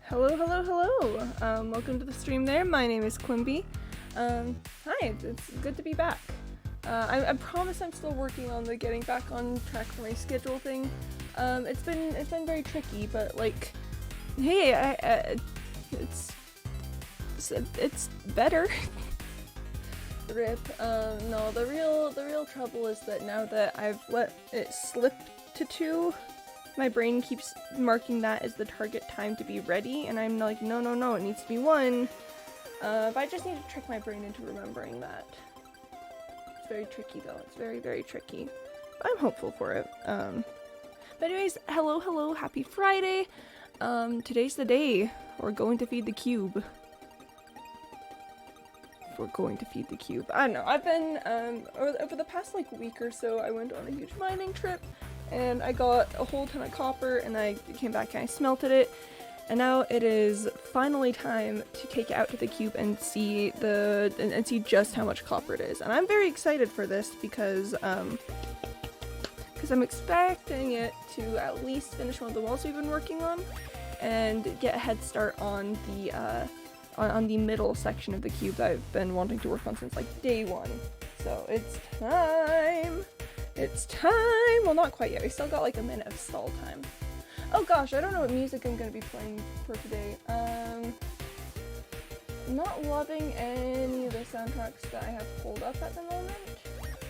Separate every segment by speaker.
Speaker 1: Hello, hello, hello! Welcome to the stream there. My name is Quimby. Hi, it's good to be back. I promise I'm still working on the getting back on track for my schedule thing. It's been very tricky, but like, hey, it's better. Rip. No, the real trouble is that now that I've let it slip to 2, my brain keeps marking that as the target time to be ready, and I'm like, no, it needs to be 1. But I just need to trick my brain into remembering that. It's very tricky though, it's very tricky. But I'm hopeful for it. But anyways, hello, happy Friday! Today's the day. We're going to feed the Qube. We're going to feed the Qube. I don't know, I've been, over the past like week or so, I went on a huge mining trip, and I got a whole ton of copper, and I came back and I smelted it, and now it is finally time to take it out to the Qube and see see just how much copper it is. And I'm very excited for this because I'm expecting it to at least finish one of the walls we've been working on, and get a head start on the middle section of the Qube that I've been wanting to work on since like day 1. So it's time! It's time! Well, not quite yet. We still got like a minute of stall time. Oh gosh, I don't know what music I'm gonna be playing for today. I'm not loving any of the soundtracks that I have pulled up at the moment.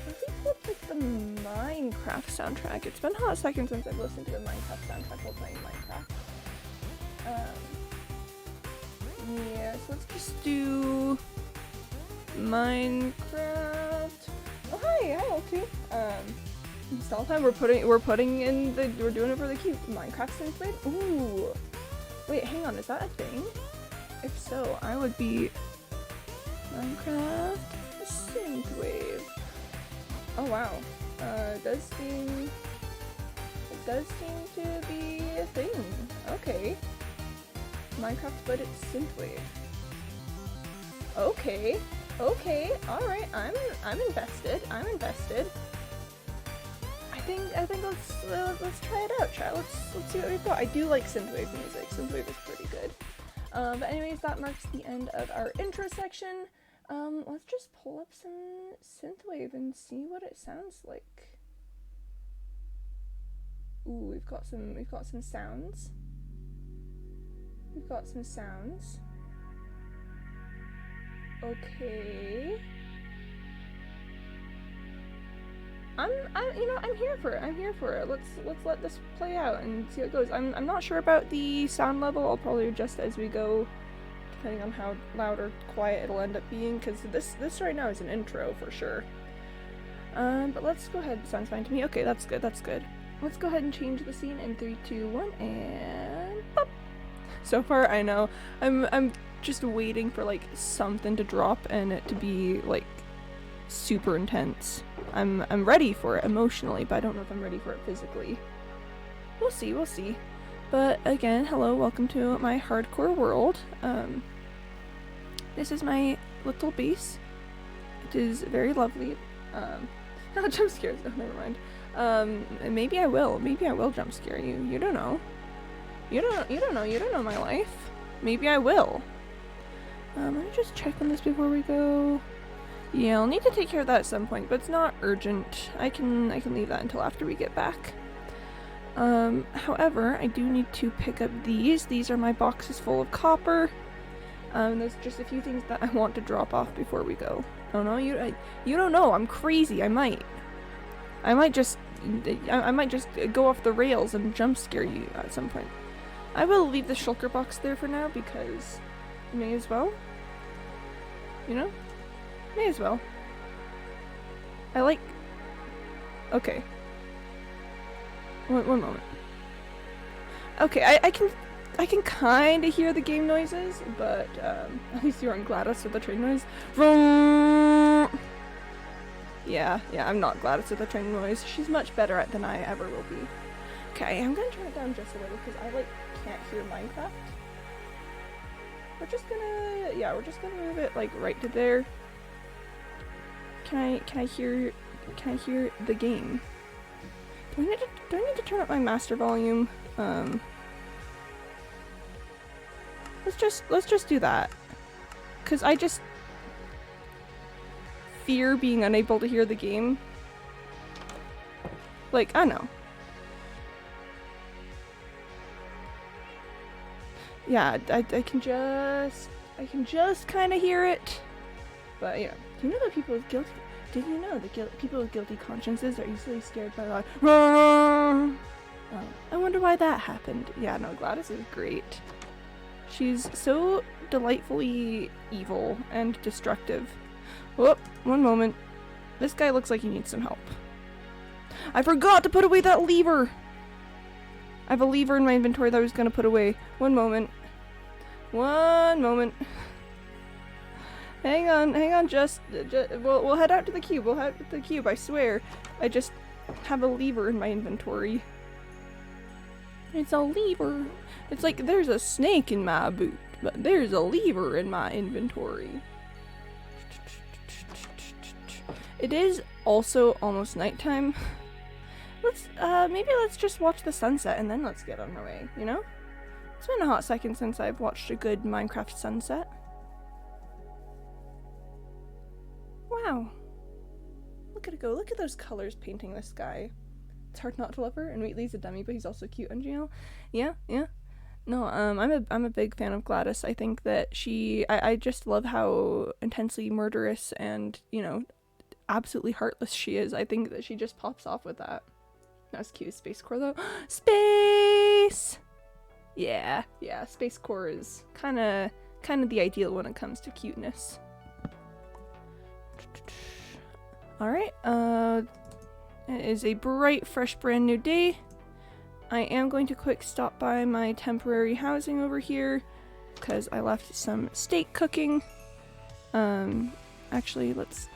Speaker 1: I think pulled like the Minecraft soundtrack. It's been a hot second since I've listened to the Minecraft soundtrack while playing Minecraft. Yeah, so let's just do Minecraft. Oh hi L2. Install time. We're doing it for the Qube. Minecraft synthwave. Ooh. Wait, hang on. Is that a thing? If so, I would be Minecraft synthwave. Oh wow. It does seem to be a thing. Okay. Minecraft, but it's synthwave. Okay, alright, I'm invested. I think let's try it out, let's see what we've got. I do like synthwave music. Synthwave is pretty good. But anyways, that marks the end of our intro section. Let's just pull up some synthwave and see what it sounds like. Ooh, we've got some sounds. We've got some sounds. Okay. I'm here for it. Let's let this play out and see how it goes. I'm not sure about the sound level. I'll probably adjust as we go, depending on how loud or quiet it'll end up being, because this right now is an intro for sure. But let's go ahead. Sounds fine to me. Okay, that's good. Let's go ahead and change the scene in 3, 2, 1, and pop. So far, I know I'm just waiting for like something to drop and it to be like super intense. I'm ready for it emotionally, but I don't know if I'm ready for it physically. We'll see. But again, hello, welcome to my hardcore world. This is my little base. It is very lovely. Not jump scares. Oh, never mind. Maybe I will jump scare you. You don't know. You don't know my life. Maybe I will. Let me just check on this before we go. Yeah, I'll need to take care of that at some point, but it's not urgent. I can leave that until after we get back. However, I do need to pick up these. These are my boxes full of copper. There's just a few things that I want to drop off before we go. Oh no, you don't know. I'm crazy. I might just go off the rails and jump scare you at some point. I will leave the shulker box there for now because may as well. You know? May as well. Okay. One moment. Okay, I can kind of hear the game noises, but at least you aren't Gladys with the train noise. Yeah, I'm not Gladys with the train noise. She's much better at it than I ever will be. Okay, I'm gonna turn it down just a little because I can't hear Minecraft. We're just gonna move it like right to there. Can I hear the game? Do I need to turn up my master volume? let's just do that. Cause I just fear being unable to hear the game. Like, I know. Yeah, I can just kind of hear it. But yeah, do you know that people with guilty? Did you know that people with guilty consciences are easily scared by loud? Oh, I wonder why that happened. Yeah, no, Gladys is great. She's so delightfully evil and destructive. Whoop, one moment. This guy looks like he needs some help. I forgot to put away that lever! I have a lever in my inventory that I was gonna put away. One moment. One moment. Hang on, just we'll head out to the cube. We'll head to the cube, I swear. I just have a lever in my inventory. It's a lever. It's like there's a snake in my boot, but there's a lever in my inventory. It is also almost nighttime. Maybe let's just watch the sunset and then let's get on our way, you know? It's been a hot second since I've watched a good Minecraft sunset. Wow. Look at it go. Look at those colors painting the sky. It's hard not to love her. And Wheatley's a dummy, but he's also cute on GL. Yeah. No, I'm a big fan of Gladys. I think that I just love how intensely murderous and, you know, absolutely heartless she is. I think that she just pops off with that. That's cute. Space Core though. Space! Yeah, Space Core is kinda the ideal when it comes to cuteness. Alright, it is a bright, fresh, brand new day. I am going to quick stop by my temporary housing over here because I left some steak cooking. Actually, let's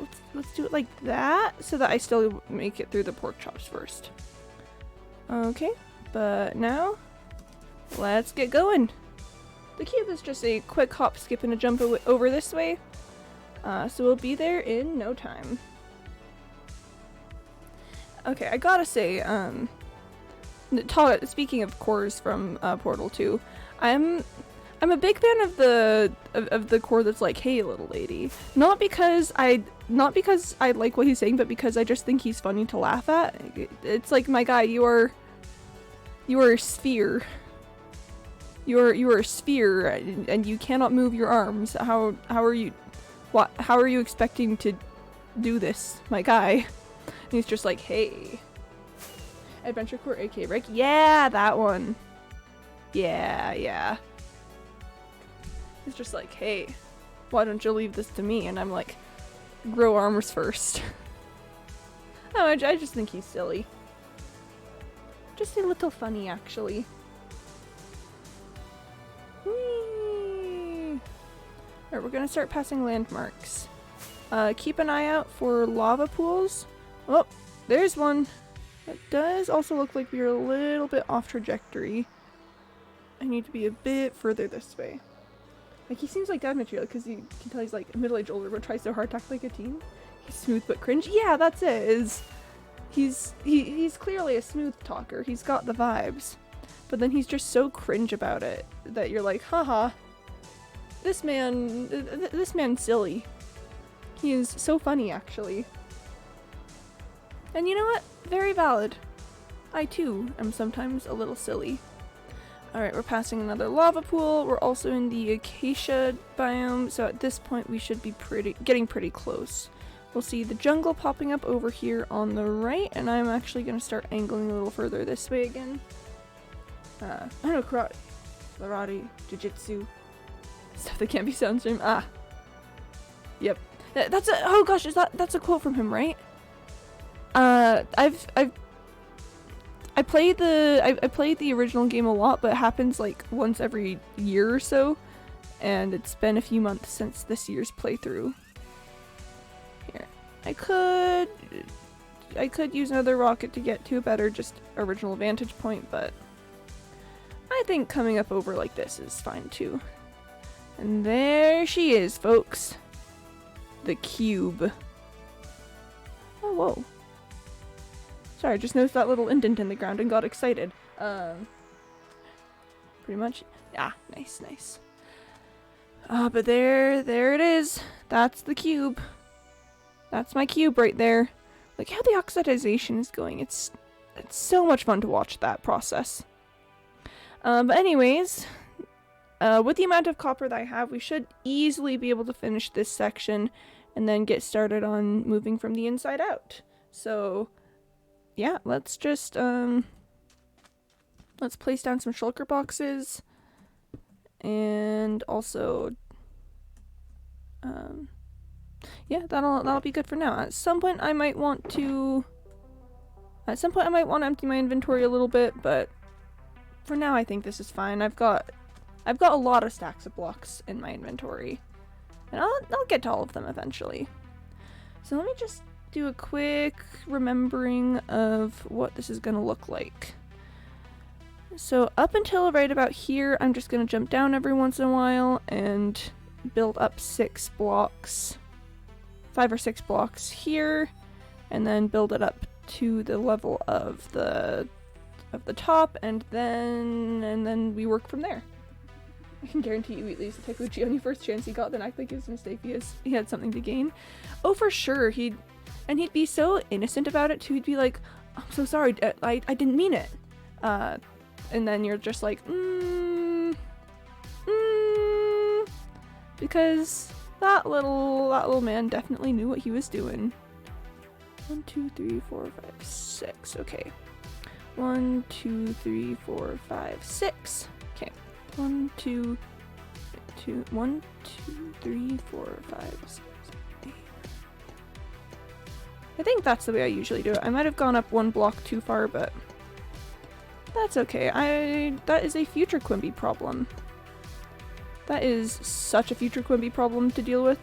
Speaker 1: do it like that so that I still make it through the pork chops first. Okay, but now let's get going. The cube is just a quick hop, skip, and a jump over this way, so we'll be there in no time. Okay, I gotta say, speaking of cores from Portal 2, I'm a big fan of the core that's like, "Hey, little lady," not because I like what he's saying, but because I just think he's funny to laugh at. It's like, my guy, you are a sphere. You are a sphere, and you cannot move your arms. How are you expecting to do this, my guy? And he's just like, "Hey, Adventure Core, aka Rick." Yeah, that one. Yeah. He's just like, "Hey, why don't you leave this to me?" And I'm like, "Grow arms first." Oh, I just think he's silly. Just a little funny, actually. Whee! Alright, we're gonna start passing landmarks. Keep an eye out for lava pools. Oh, there's one. It does also look like we're a little bit off trajectory. I need to be a bit further this way. Like, he seems like dad material because you can tell he's like a middle-aged older but tries so hard to act like a teen. He's smooth but cringe. Yeah, that's it. He's clearly a smooth talker. He's got the vibes. But then he's just so cringe about it that you're like, haha. This man's silly. He is so funny, actually. And you know what? Very valid. I too am sometimes a little silly. Alright, we're passing another lava pool. We're also in the acacia biome, so at this point we should be getting pretty close. We'll see the jungle popping up over here on the right, and I'm actually going to start angling a little further this way again. I don't know, karate, jiu-jitsu, stuff that can't be sound stream. Yep. That's a, oh gosh, that's a quote from him, right? I played the original game a lot, but it happens like once every year or so, and it's been a few months since this year's playthrough. Here, I could use another rocket to get to a better just original vantage point, but I think coming up over like this is fine too. And there she is, folks. The cube. Oh, whoa. Sorry, I just noticed that little indent in the ground and got excited. Pretty much. Yeah, nice. Ah, but there it is. That's the cube. That's my cube right there. Look how the oxidization is going. It's so much fun to watch that process. But anyways, with the amount of copper that I have, we should easily be able to finish this section and then get started on moving from the inside out. So yeah, let's just let's place down some shulker boxes, and also yeah, that'll be good for now. At some point I might want to empty my inventory a little bit, but for now I think this is fine. I've got a lot of stacks of blocks in my inventory, and I'll get to all of them eventually. So let me just do a quick remembering of what this is gonna look like. So up until right about here, I'm just gonna jump down every once in a while and build up 5 or 6 blocks here, and then build it up to the level of the top, and then we work from there. I can guarantee you Wheatley's a Takuchi. Any first chance he got, then act like it was a mistake because he had something to gain. Oh, for sure. He'd be so innocent about it too. He'd be like, "I'm so sorry. I didn't mean it." And then you're just like, because that little man definitely knew what he was doing. 1, 2, 3, 4, 5, 6. Okay. 1, 2, 3, 4, 5, 6. Okay. 1, 2, 3, 4, 5, 6, 8. I think that's the way I usually do it. I might have gone up 1 block too far, but that's okay. That is a future Quimby problem. That is such a future Quimby problem to deal with.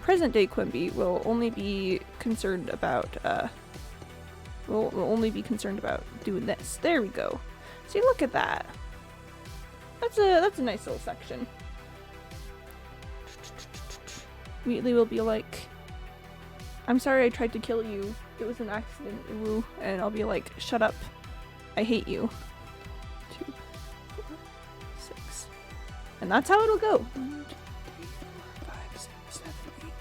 Speaker 1: Present day Quimby will only be concerned about will only be concerned about doing this. There we go. See, look at that. That's a nice little section. Wheatley will be like, "I'm sorry I tried to kill you. It was an accident, woo." And I'll be like, "Shut up. I hate you." 2, 4, 6. And that's how it'll go. 1, 2, 3, 4, 5, 6, 7, 8, 9.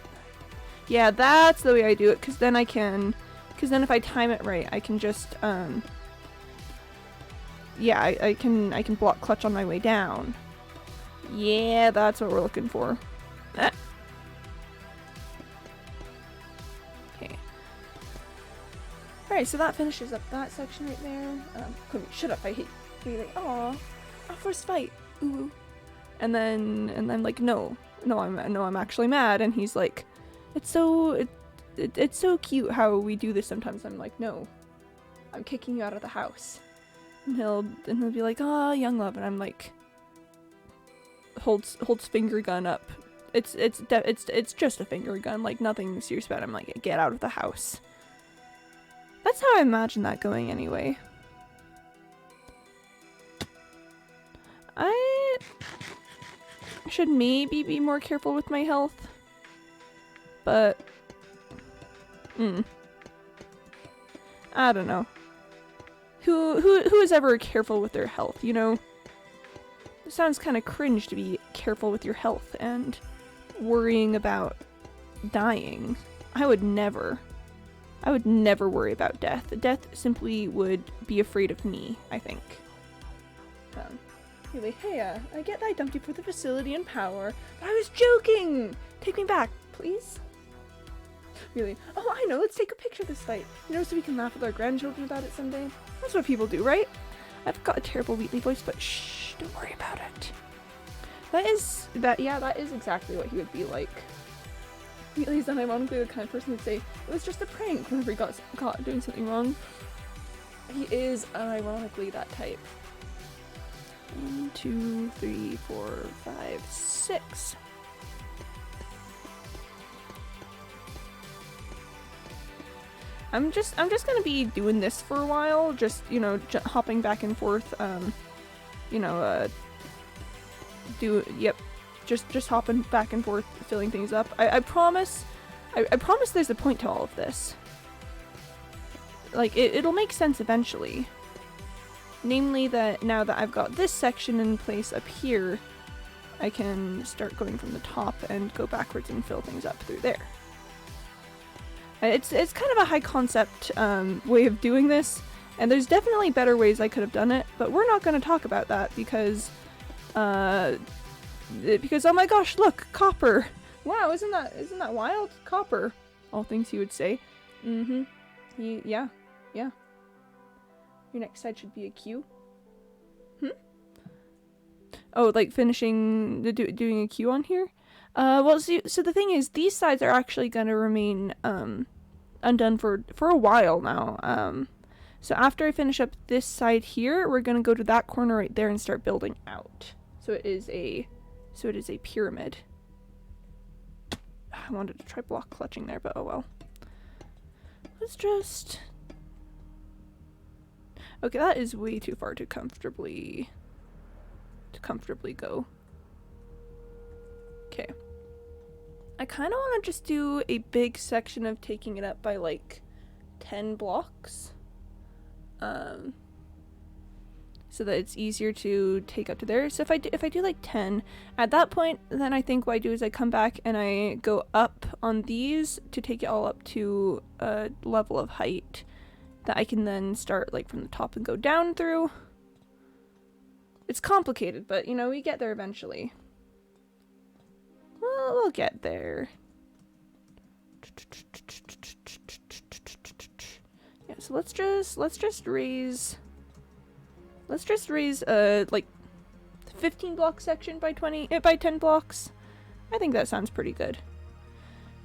Speaker 1: Yeah, that's the way I do it, because then I can, if I time it right, I can just, yeah, I can block clutch on my way down. Yeah, that's what we're looking for. Ah. Okay. Alright, so that finishes up that section right there. Quimby, shut up, I hate you. Like, aw, our first fight. Ooh. And then like, no, I'm actually mad. And he's like, it's so cute how we do this sometimes. I'm like, no, I'm kicking you out of the house. And he'll be like, "Ah, young love," and I'm like, holds finger gun up. It's just a finger gun, like nothing serious about it. I'm like, "Get out of the house." That's how I imagine that going anyway. I should maybe be more careful with my health, but I don't know. Who is ever careful with their health, you know? It sounds kind of cringe to be careful with your health and worrying about dying. I would never worry about death. Death simply would be afraid of me, I think. Really, "Hey, I get that I dumped you for the facility and power, but I was joking! Take me back, please?" Really, "Oh, I know, let's take a picture of this fight, you know, so we can laugh with our grandchildren about it someday." That's what people do, right? I've got a terrible Wheatley voice, but shh, don't worry about it. That is exactly what he would be like. Wheatley's unironically the kind of person who'd say, "It was just a prank," whenever he got caught doing something wrong. He is unironically that type. 1, 2, 3, 4, 5, 6. I'm just gonna be doing this for a while, just, you know, hopping back and forth, you know, just hopping back and forth, filling things up. I promise there's a point to all of this. Like, it'll make sense eventually. Namely that now that I've got this section in place up here, I can start going from the top and go backwards and fill things up through there. It's kind of a high concept way of doing this, and there's definitely better ways I could have done it, but we're not going to talk about that because oh my gosh, look, copper! Wow, isn't that wild? Copper, all things you would say. Mm-hmm. Yeah. Your next side should be a Q. Oh, like finishing doing a Q on here? Well, so the thing is, these sides are actually gonna remain undone for a while now. So after I finish up this side here, we're gonna go to that corner right there and start building out. So it is a pyramid. I wanted to try block clutching there, but oh well. Let's just... Okay, that is way too far to comfortably go. Okay. I kind of want to just do a big section of taking it up by like 10 blocks. So that it's easier to take up to there. So if I do like 10, at that point, then I think what I do is I come back and I go up on these to take it all up to a level of height that I can then start like from the top and go down through. It's complicated, but you know, we get there eventually. Well, we'll get there. Yeah, so let's just raise like 15 block section by 10 blocks. I think that sounds pretty good.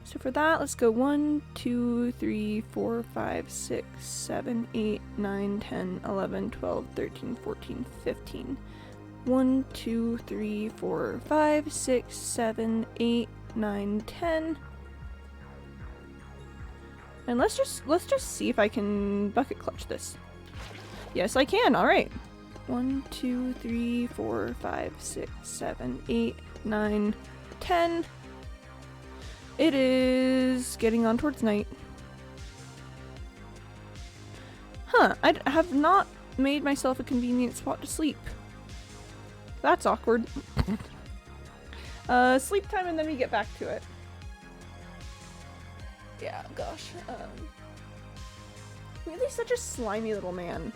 Speaker 1: So for that, let's go 1, 2, 3, 4, 5, 6, 7, 8, 9, 10, 11, 12, 13, 14, 15. 1, 2, 3, 4, 5, 6, 7, 8, 9, 10. And let's just see if I can bucket clutch this. Yes, I can. All right. 1, 2, 3, 4, 5, 6, 7, 8, 9, 10. It is getting on towards night. Huh, I have not made myself a convenient spot to sleep. That's awkward. Sleep time and then we get back to it. Yeah, gosh. Wheatley's such a slimy little man.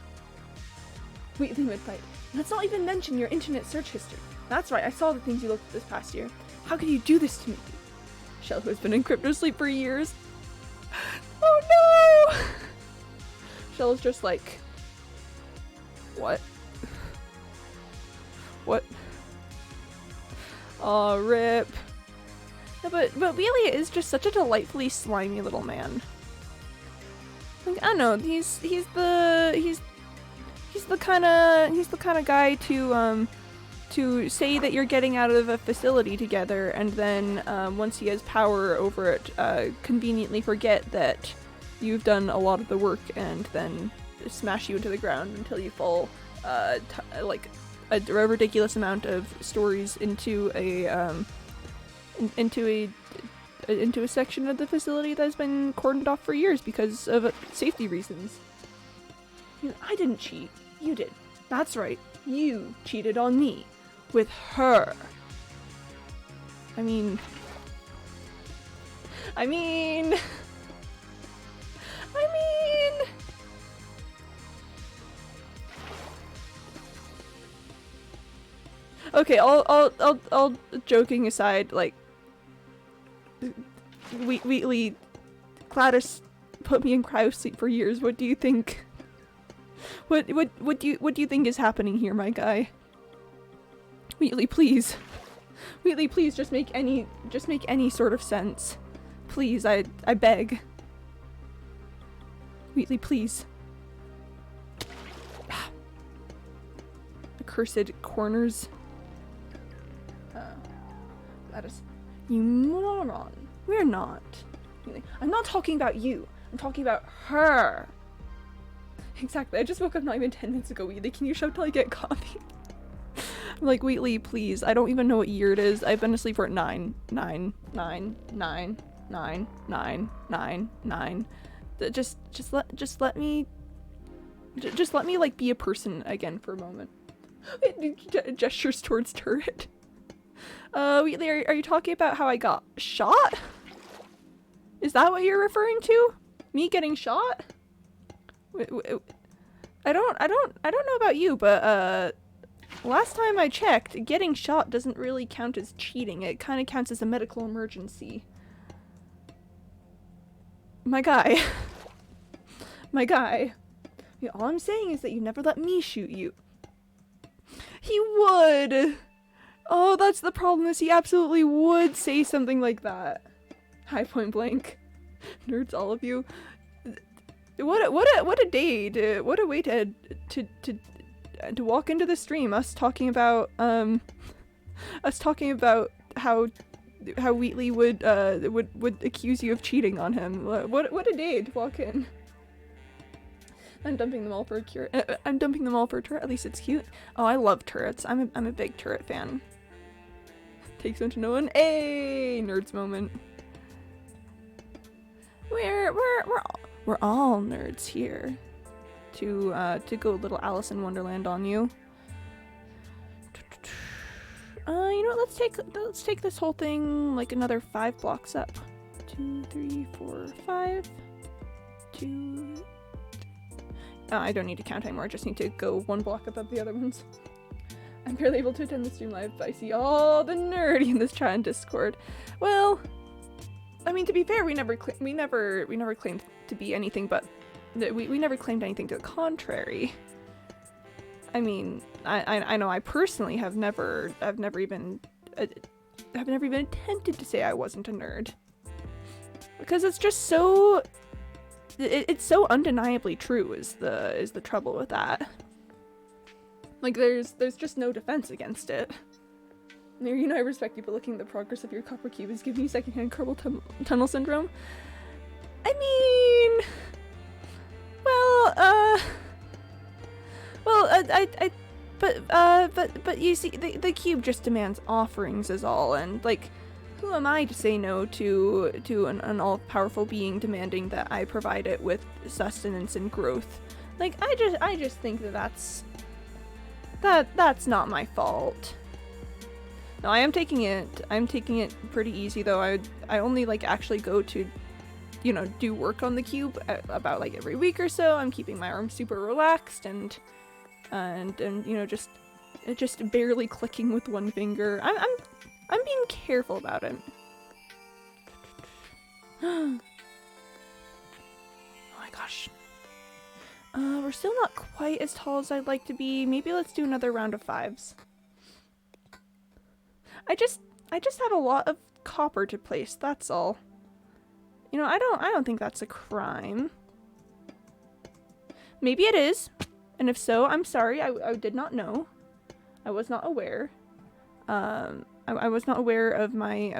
Speaker 1: Wheatley would fight. Let's not even mention your internet search history. That's right, I saw the things you looked at this past year. How could you do this to me? Shell, who has been in crypto sleep for years. Oh no! Shell is just like, what? What? Aw, rip. No, but Wheatley is just such a delightfully slimy little man. Like, I don't know, he's the kind of guy to say that you're getting out of a facility together, and then once he has power over it, conveniently forget that you've done a lot of the work, and then smash you into the ground until you fall like a ridiculous amount of stories into a section of the facility that has been cordoned off for years because of safety reasons. You know, I didn't cheat. You did. That's right. You cheated on me. With her. I mean... Okay, all joking aside, like, Wheatley, Gladys put me in cryo sleep for years. What do you think? What do you think is happening here, my guy? Wheatley, please. Wheatley, please just make any sort of sense. Please, I beg. Wheatley, please. Accursed corners. That is... You moron. We're not. I'm not talking about you. I'm talking about her. Exactly. I just woke up not even 10 minutes ago, Wheatley. Can you shove till I get coffee? I'm like, Wheatley, please. I don't even know what year it is. I've been asleep for 9. Just let me like be a person again for a moment. It gestures towards turret. Wheatley, are you talking about how I got shot? Is that what you're referring to? Me getting shot? I don't know about you, but last time I checked, getting shot doesn't really count as cheating. It kind of counts as a medical emergency. My guy. My guy. Yeah, all I'm saying is that you never let me shoot you. He would! Oh, that's the problem, is he absolutely would say something like that. Hi, point blank. Nerds, all of you. What a day, what a way to walk into the stream, us talking about how Wheatley would accuse you of cheating on him. What a day to walk in. I'm dumping them all for a turret. I'm dumping them all for a turret. At least it's cute. Oh, I love turrets. I'm a big turret fan. Takes one to know one. Hey, nerds moment. We're all nerds here. To go a little Alice in Wonderland on you. You know what? Let's take this whole thing like another 5 blocks up. 2, 3, 4, 5. 2. I don't need to count anymore. I just need to go 1 block above the other ones. I'm barely able to attend the stream live, but I see all the nerdy in this chat and Discord. Well, I mean, to be fair, we never claimed to be anything, but we never claimed anything to the contrary. I mean, I know I personally have never even attempted to say I wasn't a nerd, because it's just so. It's so undeniably true is the trouble with that. Like there's just no defense against it. You know I respect you, but looking at the progress of your copper cube is giving you secondhand carpal tunnel syndrome. I mean, but you see, the cube just demands offerings is all, and like, who am I to say no to an all-powerful being demanding that I provide it with sustenance and growth? Like, I just think that's not my fault. No, I'm taking it pretty easy though. I only like actually go to, you know, do work on the cube about like every week or so. I'm keeping my arms super relaxed and you know, just barely clicking with one finger. I'm being careful about it. Oh my gosh. We're still not quite as tall as I'd like to be. Maybe let's do another round of 5s. I just have a lot of copper to place, that's all. You know, I don't think that's a crime. Maybe it is. And if so, I'm sorry. I did not know. I was not aware. I was not aware of my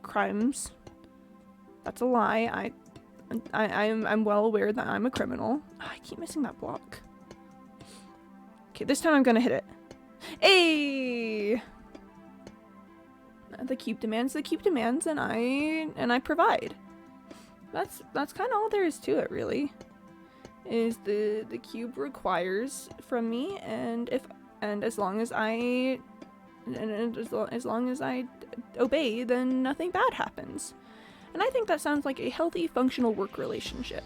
Speaker 1: crimes. That's a lie. I'm well aware that I'm a criminal. Oh, I keep missing that block. Okay, this time I'm gonna hit it. Hey! The cube demands, and I provide. That's kind of all there is to it, really. Is the cube requires from me, and as long as I obey, then nothing bad happens. And I think that sounds like a healthy, functional work relationship.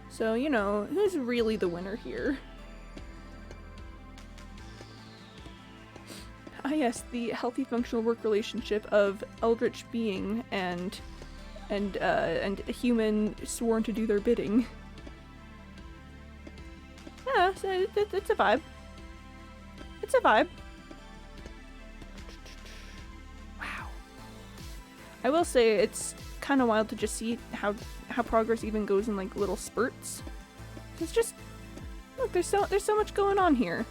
Speaker 1: So, you know, who's really the winner here? Ah yes, the healthy, functional work relationship of eldritch being and a human sworn to do their bidding. Yeah, so it's a vibe. It's a vibe. Wow. I will say it's kind of wild to just see how progress even goes in like little spurts. It's just, look, there's so much going on here.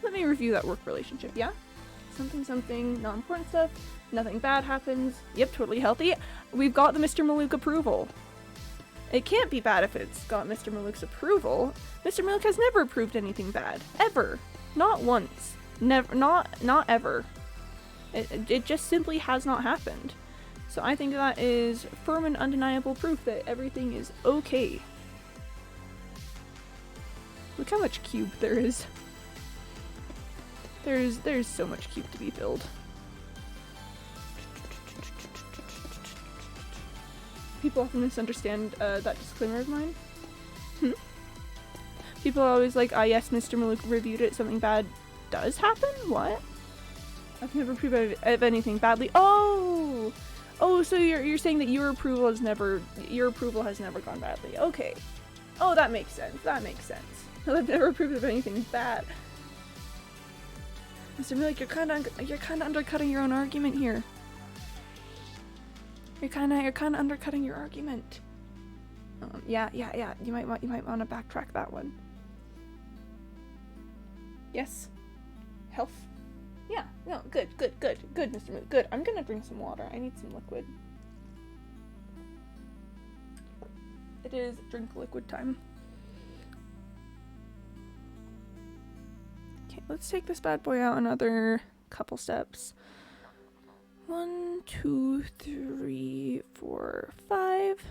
Speaker 1: Let me review that work relationship, yeah? Something, not important stuff, nothing bad happens, yep, totally healthy. We've got the Mr. Maluk approval. It can't be bad if it's got Mr. Maluk's approval. Mr. Maluk has never approved anything bad. Ever. Not once. Never. Not ever. It just simply has not happened. So I think that is firm and undeniable proof that everything is okay. Look how much cube there is. There's so much cube to be filled. People often misunderstand that disclaimer of mine. People are always like, ah yes, Mr. Malouk reviewed it, something bad does happen? What? I've never approved of anything badly. Oh! Oh, so you're saying that your approval has never gone badly. Okay. Oh, that makes sense. That makes sense. I've never approved of anything bad. Mr. Malouk, you're kinda undercutting your own argument here. You're kinda undercutting your argument. Yeah. You might want to backtrack that one. Yes. Health. Yeah. No. Good, Mr. Malouk. Good. I'm gonna drink some water. I need some liquid. It is drink liquid time. Okay, let's take this bad boy out another couple steps. 1, 2, 3, 4, 5.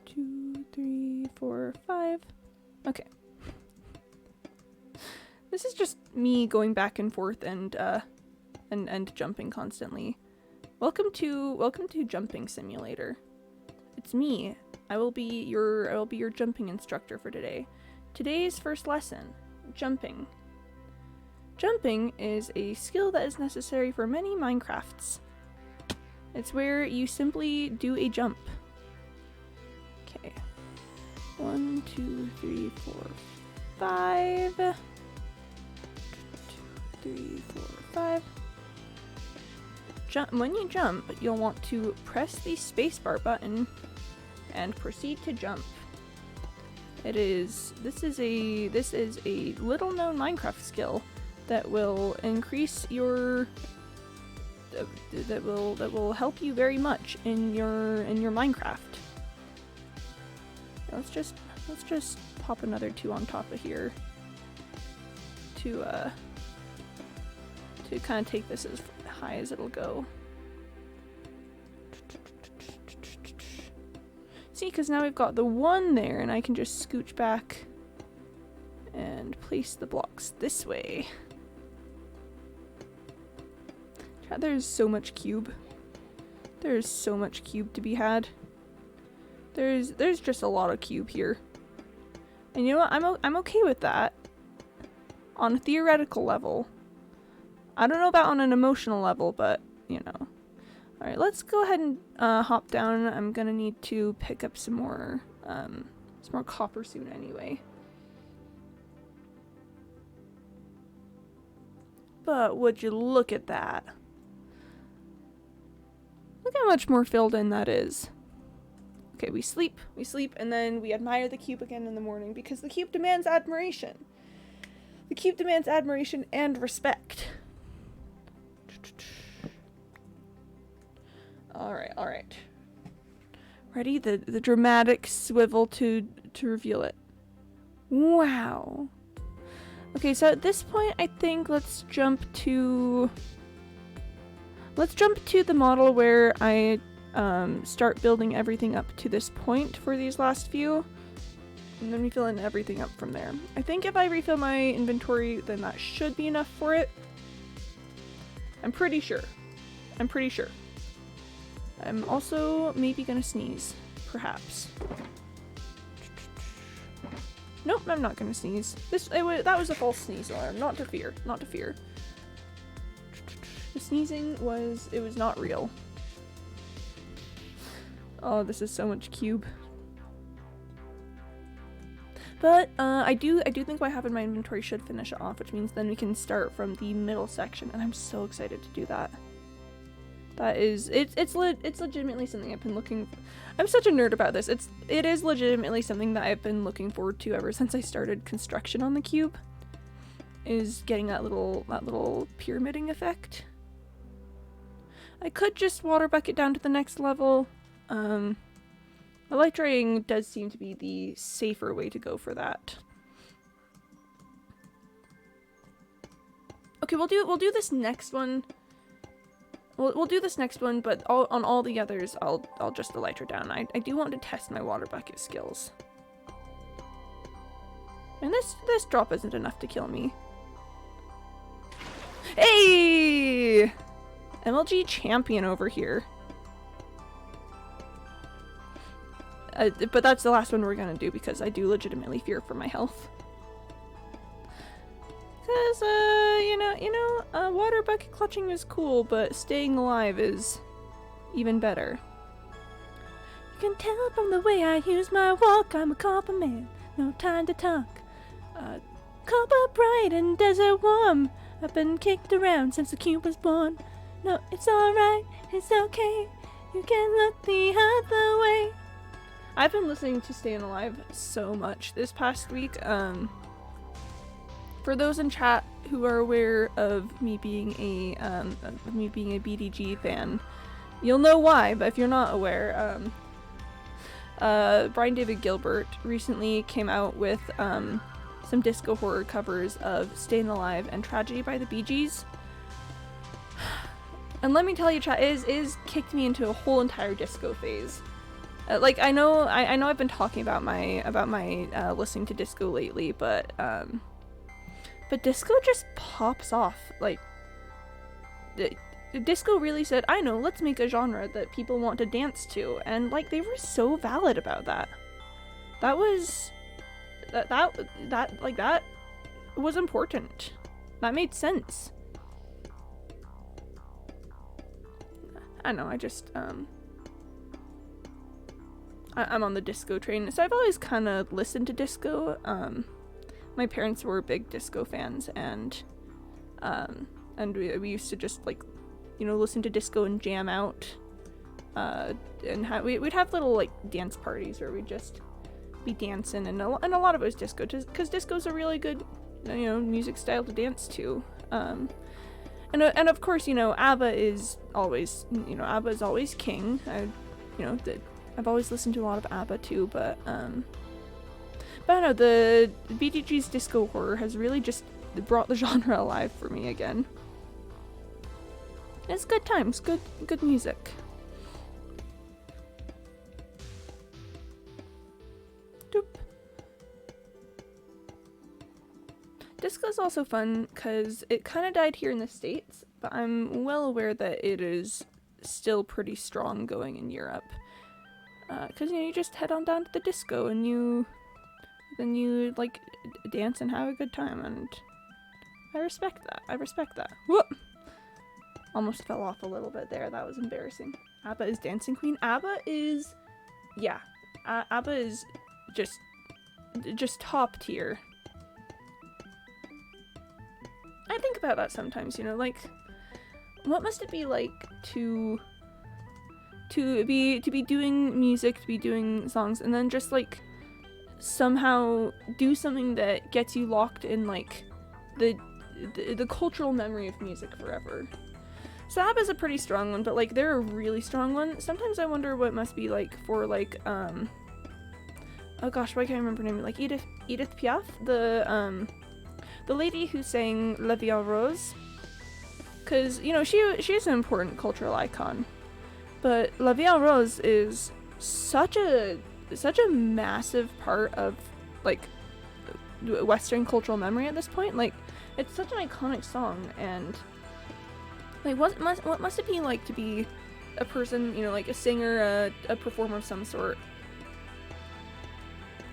Speaker 1: 2, 3, 4, 5. Okay. This is just me going back and forth and jumping constantly. Welcome to Jumping Simulator. It's me. I will be your jumping instructor for today. Today's first lesson, jumping. Jumping is a skill that is necessary for many Minecrafts. It's where you simply do a jump. Okay. 1, 2, 3, 4, 5. 2, 3, 4, 5. When you jump, you'll want to press the spacebar button and proceed to jump. This is a little known Minecraft skill that will increase your that will help you very much in your Minecraft. Let's just pop another 2 on top of here to kind of take this as high as it'll go. See, because now we've got the 1 there, and I can just scooch back and place the blocks this way. There's so much cube. There's so much cube to be had. There's just a lot of cube here. And you know what? I'm okay with that. On a theoretical level. I don't know about on an emotional level, but you know. Alright, let's go ahead and hop down. I'm gonna need to pick up some more copper soon anyway. But would you look at that? Look how much more filled in that is. Okay, we sleep, and then we admire the cube again in the morning because the cube demands admiration. The cube demands admiration and respect. Alright. Ready? The dramatic swivel to reveal it. Wow. Okay, so at this point, I think let's jump to the model where I start building everything up to this point for these last few, and then we fill in everything up from there. I think if I refill my inventory, then that should be enough for it. I'm pretty sure. I'm also maybe gonna sneeze, perhaps. Nope, I'm not gonna sneeze. That was a false sneeze alarm. Not to fear. The sneezing was not real. Oh, this is so much cube. But I do think what I have in my inventory should finish it off, which means then we can start from the middle section, and I'm so excited to do that. It's legitimately something I've been looking for. I'm such a nerd about this. It is legitimately something that I've been looking forward to ever since I started construction on the cube. Is getting that little pyramiding effect. I could just water bucket down to the next level. Elytrating does seem to be the safer way to go for that. Okay, we'll do this next one. We'll do this next one, but on all the others, I'll just elytra down. I do want to test my water bucket skills. And this drop isn't enough to kill me. Hey! MLG champion over here. But that's the last one we're gonna do because I do legitimately fear for my health. Cause, water bucket clutching is cool, but staying alive is even better. You can tell from the way I use my walk, I'm a copper man, no time to talk. Copper bright and desert warm, I've been kicked around since the Qube was born. No, it's alright, it's okay, you can look the other way. I've been listening to Stayin' Alive so much this past week. For those in chat who are aware of me being a BDG fan, you'll know why. But if you're not aware, Brian David Gilbert recently came out with some disco horror covers of Stayin' Alive and Tragedy by the Bee Gees. And let me tell you, chat, it is kicked me into a whole entire disco phase. Like I know I've been talking about my listening to disco lately, but disco just pops off. Like disco really said, I know, let's make a genre that people want to dance to, and like they were so valid about that. That was that was important. That made sense. I know, I just I'm on the disco train, so I've always kind of listened to disco. My parents were big disco fans, and we used to just like, listen to disco and jam out, and we'd have little like dance parties where we'd just be dancing, and a lot of it was disco, because disco's a really good, music style to dance to. And of course, ABBA is always, ABBA is always king. I've always listened to a lot of ABBA too, but I don't know, the BDG's disco horror has really just brought the genre alive for me again. It's good times, good music. Doop. Disco's also fun because it kind of died here in the States, but I'm well aware that it is still pretty strong going in Europe. Because you just head on down to the disco and then you like dance and have a good time, and I respect that. Whoop! Almost fell off a little bit there. That was embarrassing. ABBA is Dancing Queen. ABBA is just top tier. I think about that sometimes, like what must it be like to be doing music, to be doing songs, and then just like somehow do something that gets you locked in like the cultural memory of music forever. So ABBA is a pretty strong one, but like they're a really strong one. Sometimes I wonder what it must be like for like oh gosh, why can't I remember her name? Like Edith Piaf, the lady who sang La Vie en Rose, because she's an important cultural icon. But La Vie en Rose is such a massive part of like Western cultural memory at this point. Like it's such an iconic song, and like what must it be like to be a person, like a singer, a performer of some sort,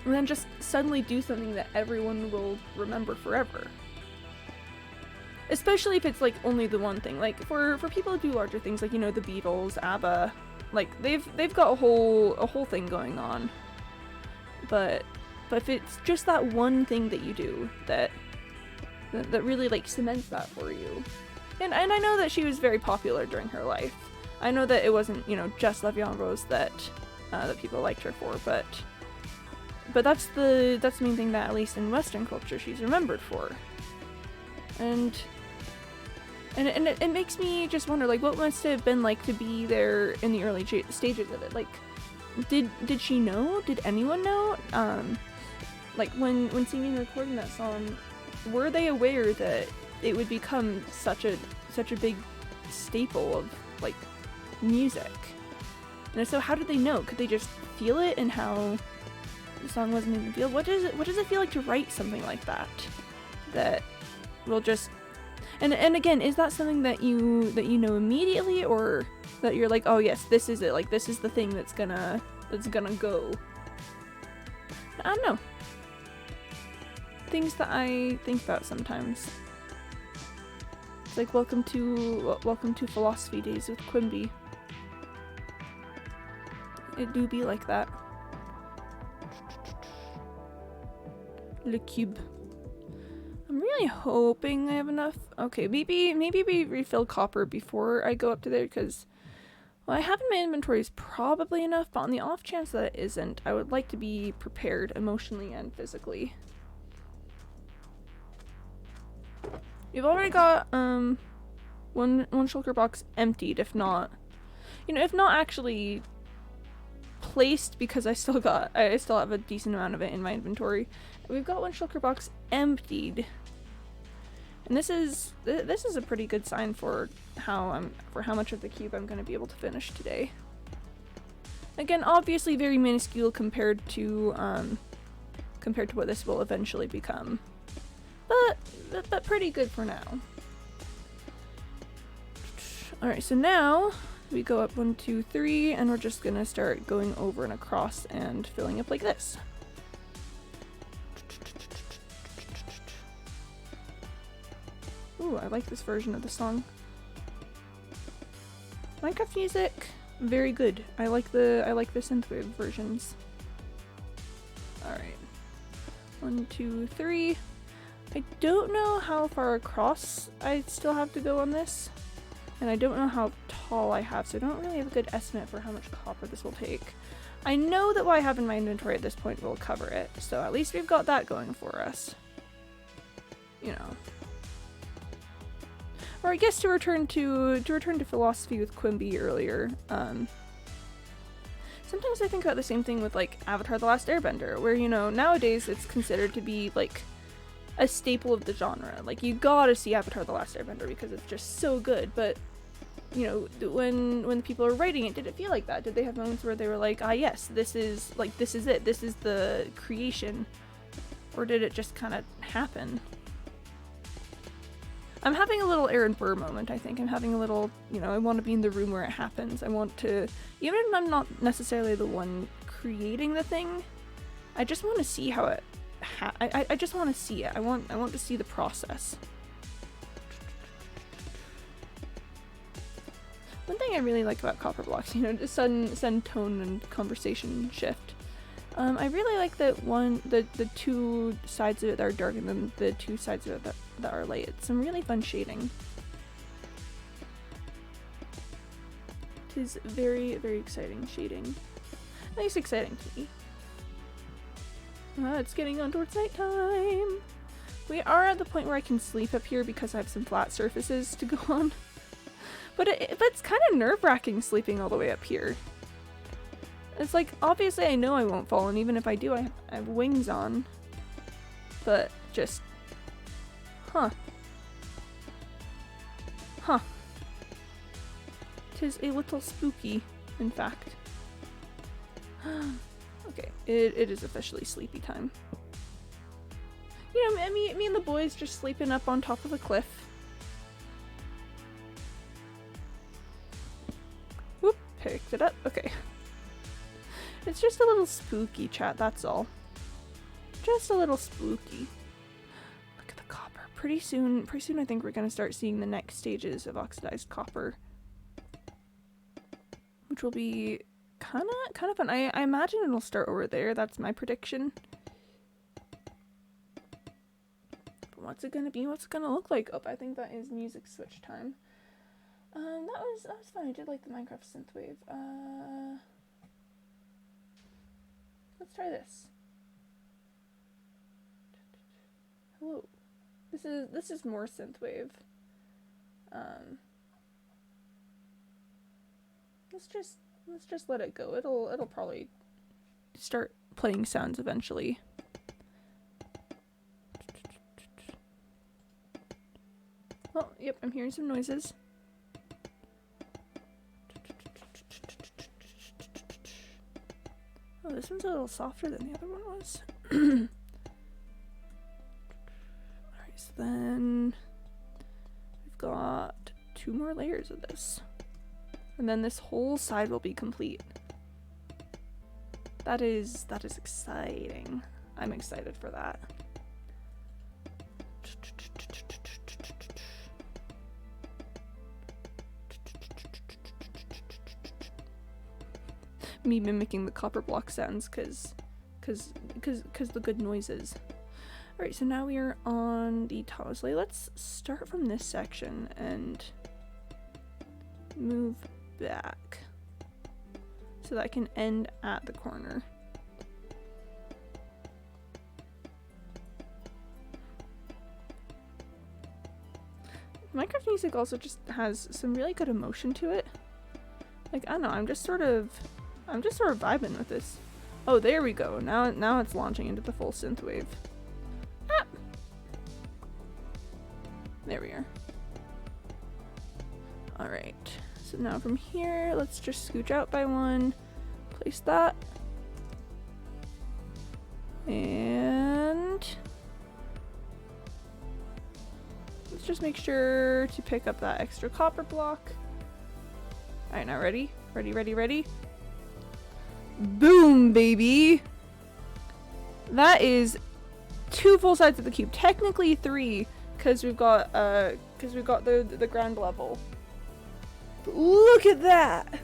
Speaker 1: and then just suddenly do something that everyone will remember forever. Especially if it's like only the one thing. Like for people who do larger things, like the Beatles, ABBA, like they've got a whole thing going on. But if it's just that one thing that you do that really like cements that for you. And I know that she was very popular during her life. I know that it wasn't, just La Vie en Rose that people liked her for, but that's the main thing that, at least in Western culture, she's remembered for. And it makes me just wonder, like, what must it have been like to be there in the early stages of it? Like, did she know? Did anyone know? Like, when singing and recording that song, were they aware that it would become such a big staple of, like, music? And so how did they know? Could they just feel it in how the song wasn't even feel? What does it feel like to write something like that? That will just... And again, is that something that you know immediately, or that you're like, oh yes, this is it, like this is the thing that's gonna go? I don't know. Things that I think about sometimes. It's like welcome to philosophy days with Quimby. It do be like that. Le Qube. I'm really hoping I have enough. Okay, maybe we refill copper before I go up to there, because what I have in my inventory is probably enough, but on the off chance that it isn't, I would like to be prepared emotionally and physically. You've already got one shulker box emptied, if not actually placed, because I still have a decent amount of it in my inventory. We've got one shulker box emptied, and this is a pretty good sign for how much of the cube I'm going to be able to finish today. Again, obviously very minuscule compared to what this will eventually become, but pretty good for now. All right, so now we go up 1, 2, 3, and we're just gonna start going over and across and filling up like this. Ooh, I like this version of the song. Minecraft music, very good. I like the synthwave versions. All right, 1, 2, 3. I don't know how far across I still have to go on this, and I don't know how tall I have, so I don't really have a good estimate for how much copper this will take. I know that what I have in my inventory at this point will cover it, so at least we've got that going for us. You know. Or I guess to return to philosophy with Quimby earlier, sometimes I think about the same thing with like Avatar: The Last Airbender, where, you know, nowadays it's considered to be like a staple of the genre. Like, you gotta see Avatar: The Last Airbender because it's just so good. But, you know, when people are writing it, did it feel like that? Did they have moments where they were like, ah yes, this is it, this is the creation? Or did it just kind of happen? I'm having a little Aaron Burr moment, I think. I'm having a little, you know, I want to be in the room where it happens. I want to, even if I'm not necessarily the one creating the thing, I just want to see how it I just want to see it. I want to see the process. One thing I really like about copper blocks, you know, just sudden tone and conversation shift. I really like that the two sides of it that are dark and then the two sides of it that are light. It's some really fun shading. It is very, very exciting shading. At least exciting to me. It's getting on towards nighttime. We are at the point where I can sleep up here because I have some flat surfaces to go on. But it's kind of nerve-wracking sleeping all the way up here. It's like, obviously I know I won't fall, and even if I do, I have wings on. But just... Huh. 'Tis a little spooky, in fact. Okay, it is officially sleepy time. You know, me and the boys just sleeping up on top of a cliff. Whoop, picked it up. Okay. It's just a little spooky, chat, that's all. Just a little spooky. Look at the copper. Pretty soon I think we're gonna start seeing the next stages of oxidized copper. Which will be kind of fun. I imagine it'll start over there. That's my prediction. But what's it gonna be? What's it gonna look like? Oh, I think that is music switch time. That was fun. I did like the Minecraft synthwave. Let's try this. Hello. This is more synthwave. Let's just let it go. It'll probably start playing sounds eventually. Oh, yep, I'm hearing some noises. Oh, this one's a little softer than the other one was. Alright, so then got 2 more layers of this. And then this whole side will be complete. That is exciting. I'm excited for that. Me mimicking the copper block sounds cause the good noises. Alright, so now we are on the top. So let's start from this section and move back so that I can end at the corner. Minecraft music also just has some really good emotion to it. Like, I don't know, I'm just sort of vibing with this. Oh, there we go. Now it's launching into the full synthwave. Ah! There we are. Alright. So now from here, let's just scooch out by 1. Place that. And let's just make sure to pick up that extra copper block. Alright, now ready? Ready? Boom, baby! That is 2 full sides of the cube. Technically 3, because we've got the ground level. But look at that!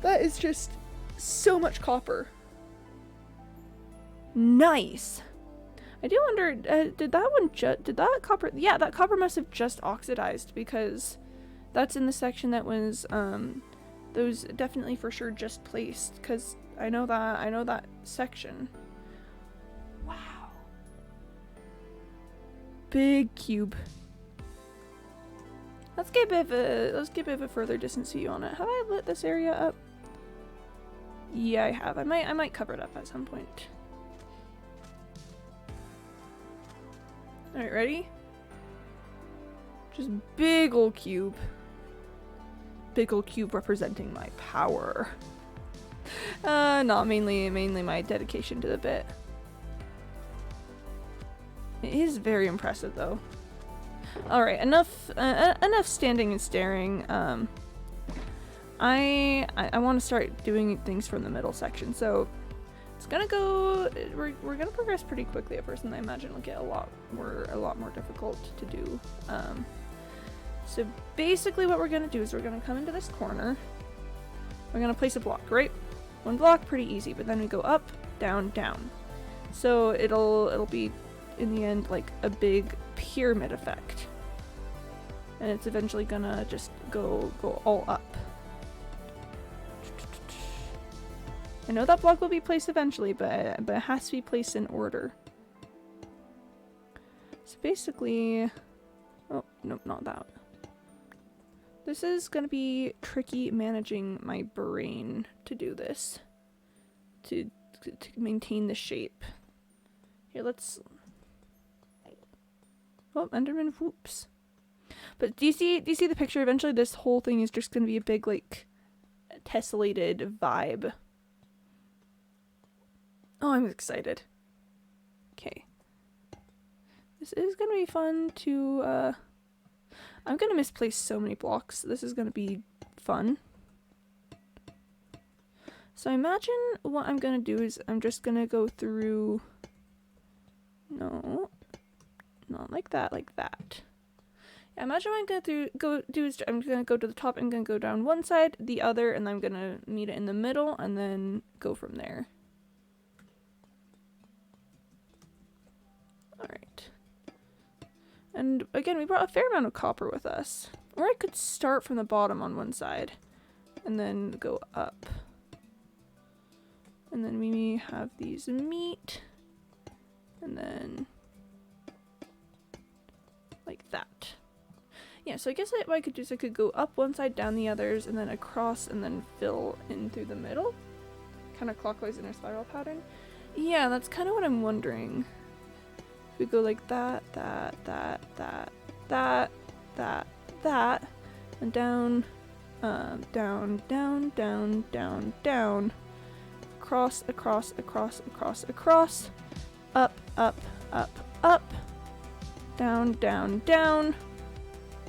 Speaker 1: That is just so much copper. Nice. I do wonder, did that copper? Yeah, that copper must have just oxidized because that's in the section that was those definitely for sure just placed, because I know that section. Wow. Big cube. Let's get a bit of a further distance view on it. Have I lit this area up? Yeah, I have. I might cover it up at some point. Alright, ready? Just big ol' cube. Big ol' cube representing my power. Not mainly my dedication to the bit. It is very impressive though. Alright, enough standing and staring. I want to start doing things from the middle section, so it's gonna go. We're gonna progress pretty quickly at first, and I imagine it'll get a lot more difficult to do. So basically, what we're gonna do is we're gonna come into this corner. We're gonna place a block, right? 1 block, pretty easy, but then we go up, down, down. So it'll be in the end like a big pyramid effect, and it's eventually gonna just go all up. I know that block will be placed eventually, but it has to be placed in order. So basically, oh nope, not that. This is gonna be tricky managing my brain to do this, to maintain the shape. Here, let's. Oh, Enderman whoops. But do you see the picture? Eventually, this whole thing is just gonna be a big like tessellated vibe. Oh, I'm excited. Okay. This is gonna be fun to, I'm gonna misplace so many blocks. This is gonna be fun. So I imagine what I'm gonna do is I'm just gonna go through... No. Not like that, like that. Yeah, imagine what I'm gonna do is I'm gonna go to the top, I'm gonna go down one side, the other, and I'm gonna meet it in the middle, and then go from there. Alright. And again, we brought a fair amount of copper with us. Or I could start from the bottom on one side and then go up. And then we have these meet. And then like that. Yeah, so I guess what I could do is I could go up one side, down the others, and then across, and then fill in through the middle. Kind of clockwise in a spiral pattern. Yeah, that's kind of what I'm wondering. We go like that, and down, down, down, down, down, down, across, across, across, across, across, up, up, up, up, down, down, down,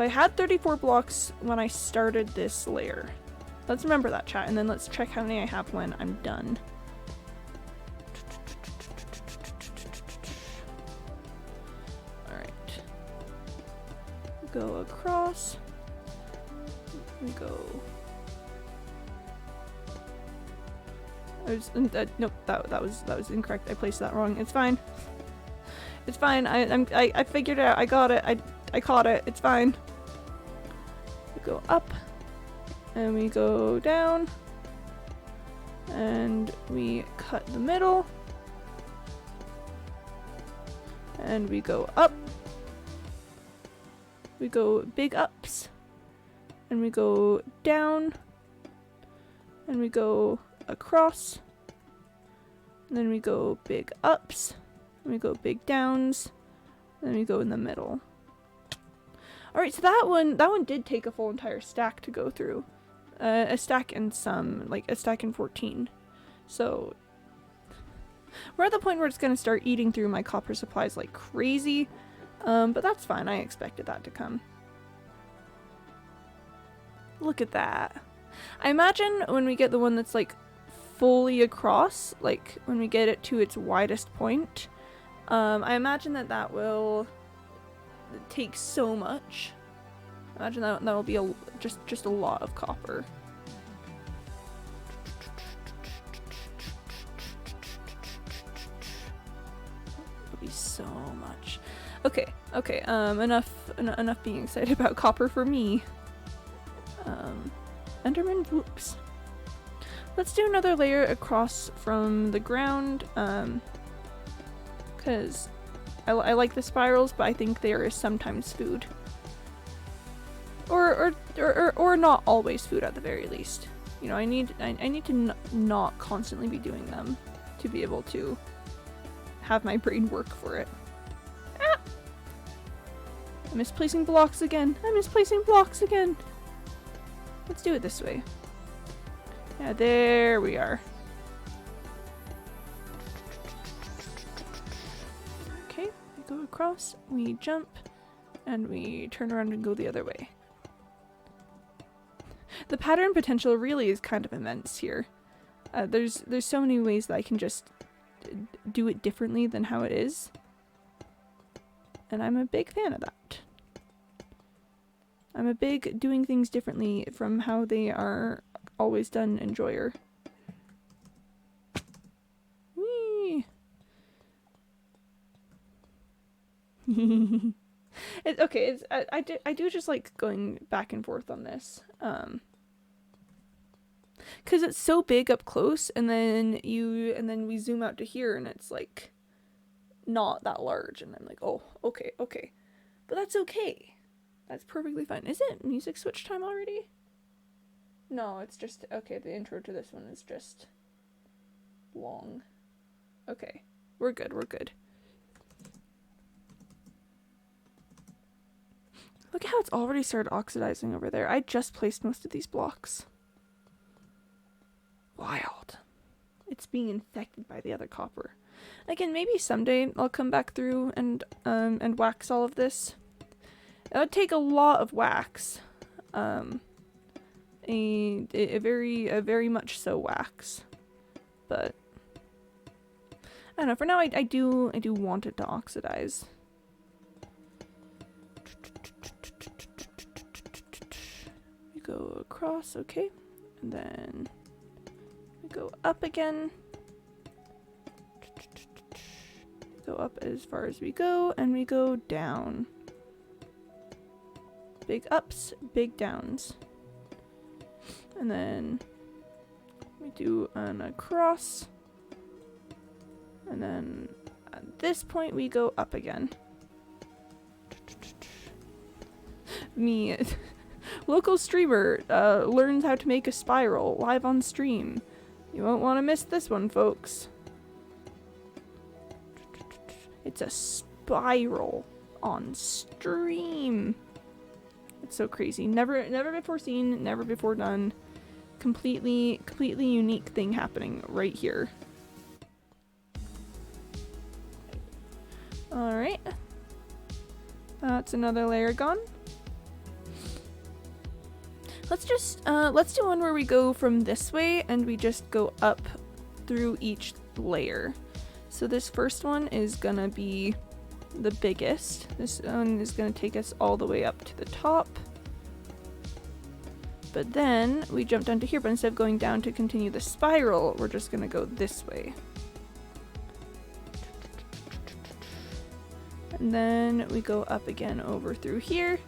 Speaker 1: So I had 34 blocks when I started this layer. Let's remember that, chat, and then let's check how many I have when I'm done. Alright. Go across. We go... nope, that was incorrect. I placed that wrong. It's fine. It's fine. I figured it out. I got it. I caught it. It's fine. We go up, and we go down, and we cut the middle, and we go up. We go big ups, and we go down, and we go across, and then we go big ups, and we go big downs, and then we go in the middle. Alright, so that one did take a full entire stack to go through. A stack and some, like a stack and 14. So we're at the point where it's gonna start eating through my copper supplies like crazy. But that's fine, I expected that to come. Look at that. I imagine when we get the one that's like fully across, like when we get it to its widest point, I imagine that will take so much. Imagine that'll be just a lot of copper. It'll be so much. Okay, enough being excited about copper for me. Enderman whoops. Let's do another layer across from the ground, because I like the spirals, but I think they are sometimes food. Or not always food at the very least. You know, I need to not constantly be doing them to be able to have my brain work for it. Ah! I'm misplacing blocks again. I'm misplacing blocks again. Let's do it this way. Yeah, there we are. Okay, we go across, we jump, and we turn around and go the other way. The pattern potential really is kind of immense here. There's so many ways that I can just do it differently than how it is. And I'm a big fan of that. I'm a big doing things differently from how they are always done enjoyer. Whee! I do just like going back and forth on this. Cause it's so big up close, and then we zoom out to here and it's like not that large, and I'm like, oh, okay. But that's okay. That's perfectly fine. Is it music switch time already? No, it's just, okay, the intro to this one is just long. Okay, we're good. Look at how it's already started oxidizing over there. I just placed most of these blocks. Wild. It's being infected by the other copper. Again, maybe someday I'll come back through and wax all of this. It would take a lot of wax. A very much so wax. But I don't know, for now I do want it to oxidize. We go across, okay. And then we go up again. Go up as far as we go, and we go down. Big ups, big downs. And then we do an across. And then at this point we go up again. Me, local streamer, learns how to make a spiral live on stream. You won't want to miss this one, folks. It's a spiral on stream. It's so crazy. Never before seen, never before done. Completely unique thing happening right here. Alright. That's another layer gone. let's do one where we go from this way and we just go up through each layer. So this first one is gonna be the biggest. This one is gonna take us all the way up to the top. But then we jump down to here, but instead of going down to continue the spiral, we're just gonna go this way. And then we go up again over through here.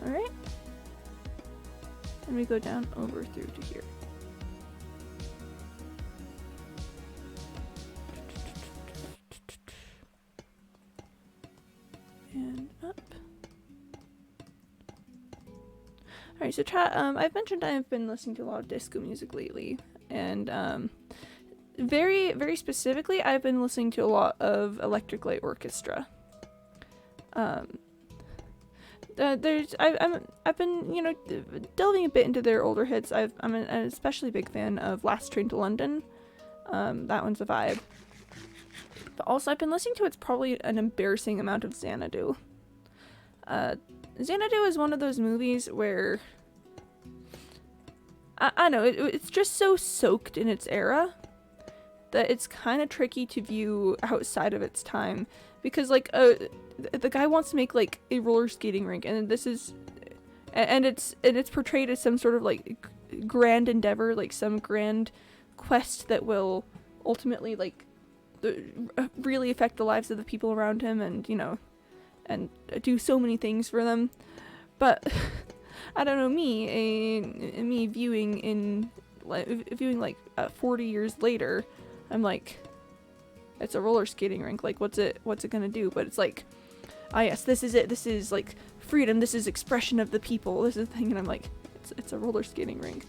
Speaker 1: Alright. And we go down over through to here. And up. Alright, so chat, I've mentioned I've been listening to a lot of disco music lately, and very, very specifically, I've been listening to a lot of Electric Light Orchestra. I've been, you know, delving a bit into their older hits. I'm an especially big fan of Last Train to London. That one's a vibe. But also, I've been listening to, it's probably an embarrassing amount of Xanadu. Xanadu is one of those movies where I know it's just so soaked in its era that it's kind of tricky to view outside of its time, because like the guy wants to make like a roller skating rink, and this is and it's portrayed as some sort of like grand endeavor, like some grand quest that will ultimately like really affect the lives of the people around him, and you know, and do so many things for them. But I don't know, me viewing like 40 years later, I'm like, it's a roller skating rink, like what's it gonna do? But it's like, ah yes, this is it, this is like freedom, this is expression of the people, this is the thing. And I'm like, it's a roller skating rink.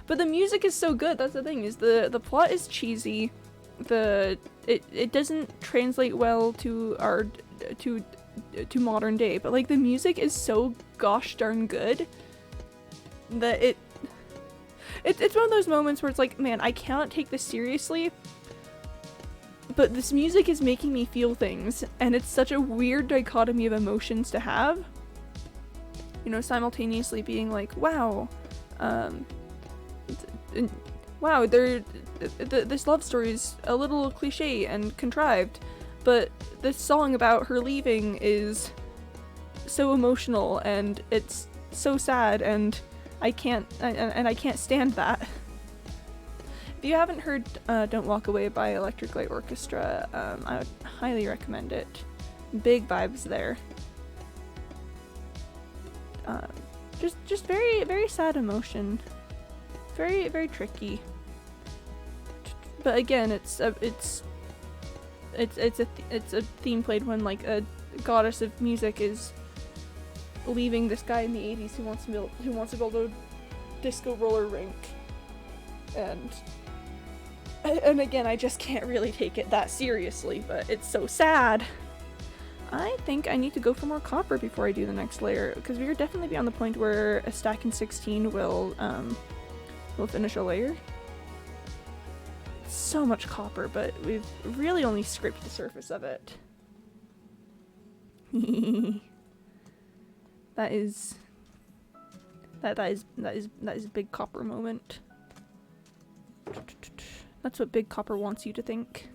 Speaker 1: But the music is so good, that's the thing, is the plot is cheesy, it doesn't translate well to our to modern day, but like the music is so gosh darn good that it's one of those moments where it's like, man, I cannot take this seriously, but this music is making me feel things, and it's such a weird dichotomy of emotions to have, you know, simultaneously being like, wow, wow, this love story is a little cliche and contrived, but this song about her leaving is so emotional, and it's so sad, and I can't stand that. If you haven't heard Don't Walk Away by Electric Light Orchestra, I would highly recommend it. Big vibes there. Just very, very sad emotion. Very, very tricky. But again, it's a theme played when like a goddess of music is leaving this guy in the 80s who wants to build a disco roller rink, and again, I just can't really take it that seriously, but it's so sad. I think I need to go for more copper before I do the next layer, because we are definitely beyond the point where a stack in 16 will finish a layer. So much copper, but we've really only scraped the surface of it. That is a big copper moment. That's what big copper wants you to think.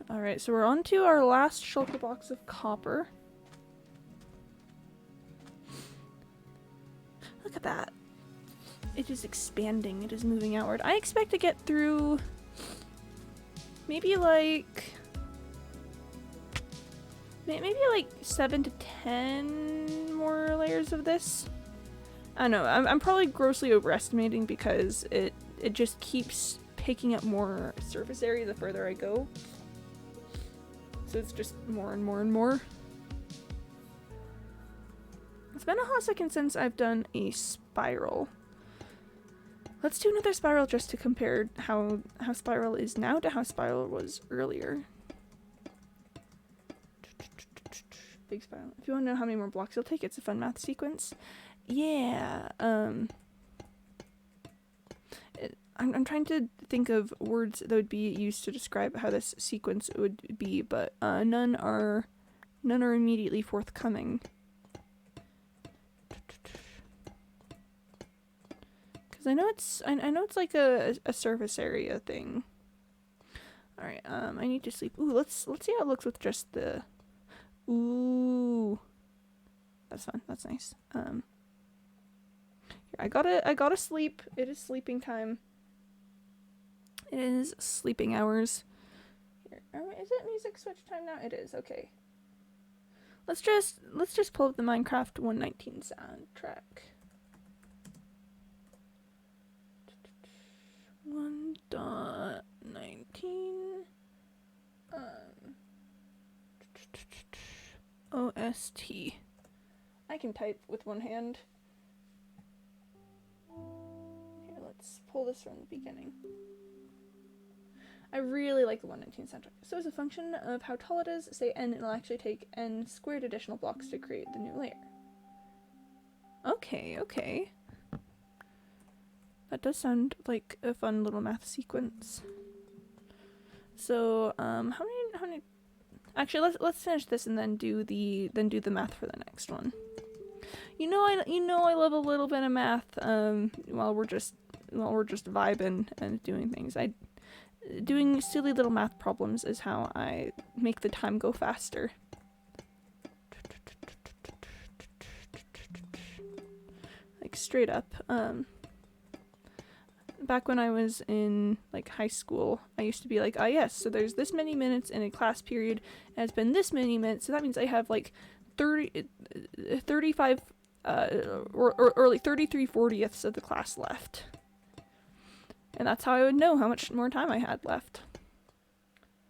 Speaker 1: Alright, so we're on to our last shulker box of copper. Look at that. It is expanding, it is moving outward. I expect to get through maybe like 7 to 10 more layers of this. I don't know, I'm probably grossly overestimating, because it just keeps picking up more surface area the further I go. So it's just more and more and more. It's been a hot second since I've done a spiral. Let's do another spiral just to compare how spiral is now to how spiral was earlier. Big spiral. If you want to know how many more blocks it'll take, it's a fun math sequence. Yeah, I'm trying to think of words that would be used to describe how this sequence would be, but none are immediately forthcoming. Because I know it's like a surface area thing. All right, I need to sleep. Ooh, let's see how it looks with just the. Ooh, that's fun. That's nice. Here, I gotta sleep. It is sleeping time. It is sleeping hours. Here, is it music switch time now? It is. Okay. Let's just pull up the Minecraft 1.19 soundtrack. 1.19 OST. I can type with one hand. Here, let's pull this from the beginning. I really like the 1.19 soundtrack. So as a function of how tall it is, say n, it'll actually take n squared additional blocks to create the new layer. Okay. That does sound like a fun little math sequence. So, how many? Actually, let's finish this and then do the math for the next one. I love a little bit of math. While we're just vibing and doing things. Doing silly little math problems is how I make the time go faster. Like straight up. Back when I was in like high school, I used to be like, yes, so there's this many minutes in a class period, and it's been this many minutes, so that means I have like 35 or like 33/40ths of the class left. And that's how I would know how much more time I had left.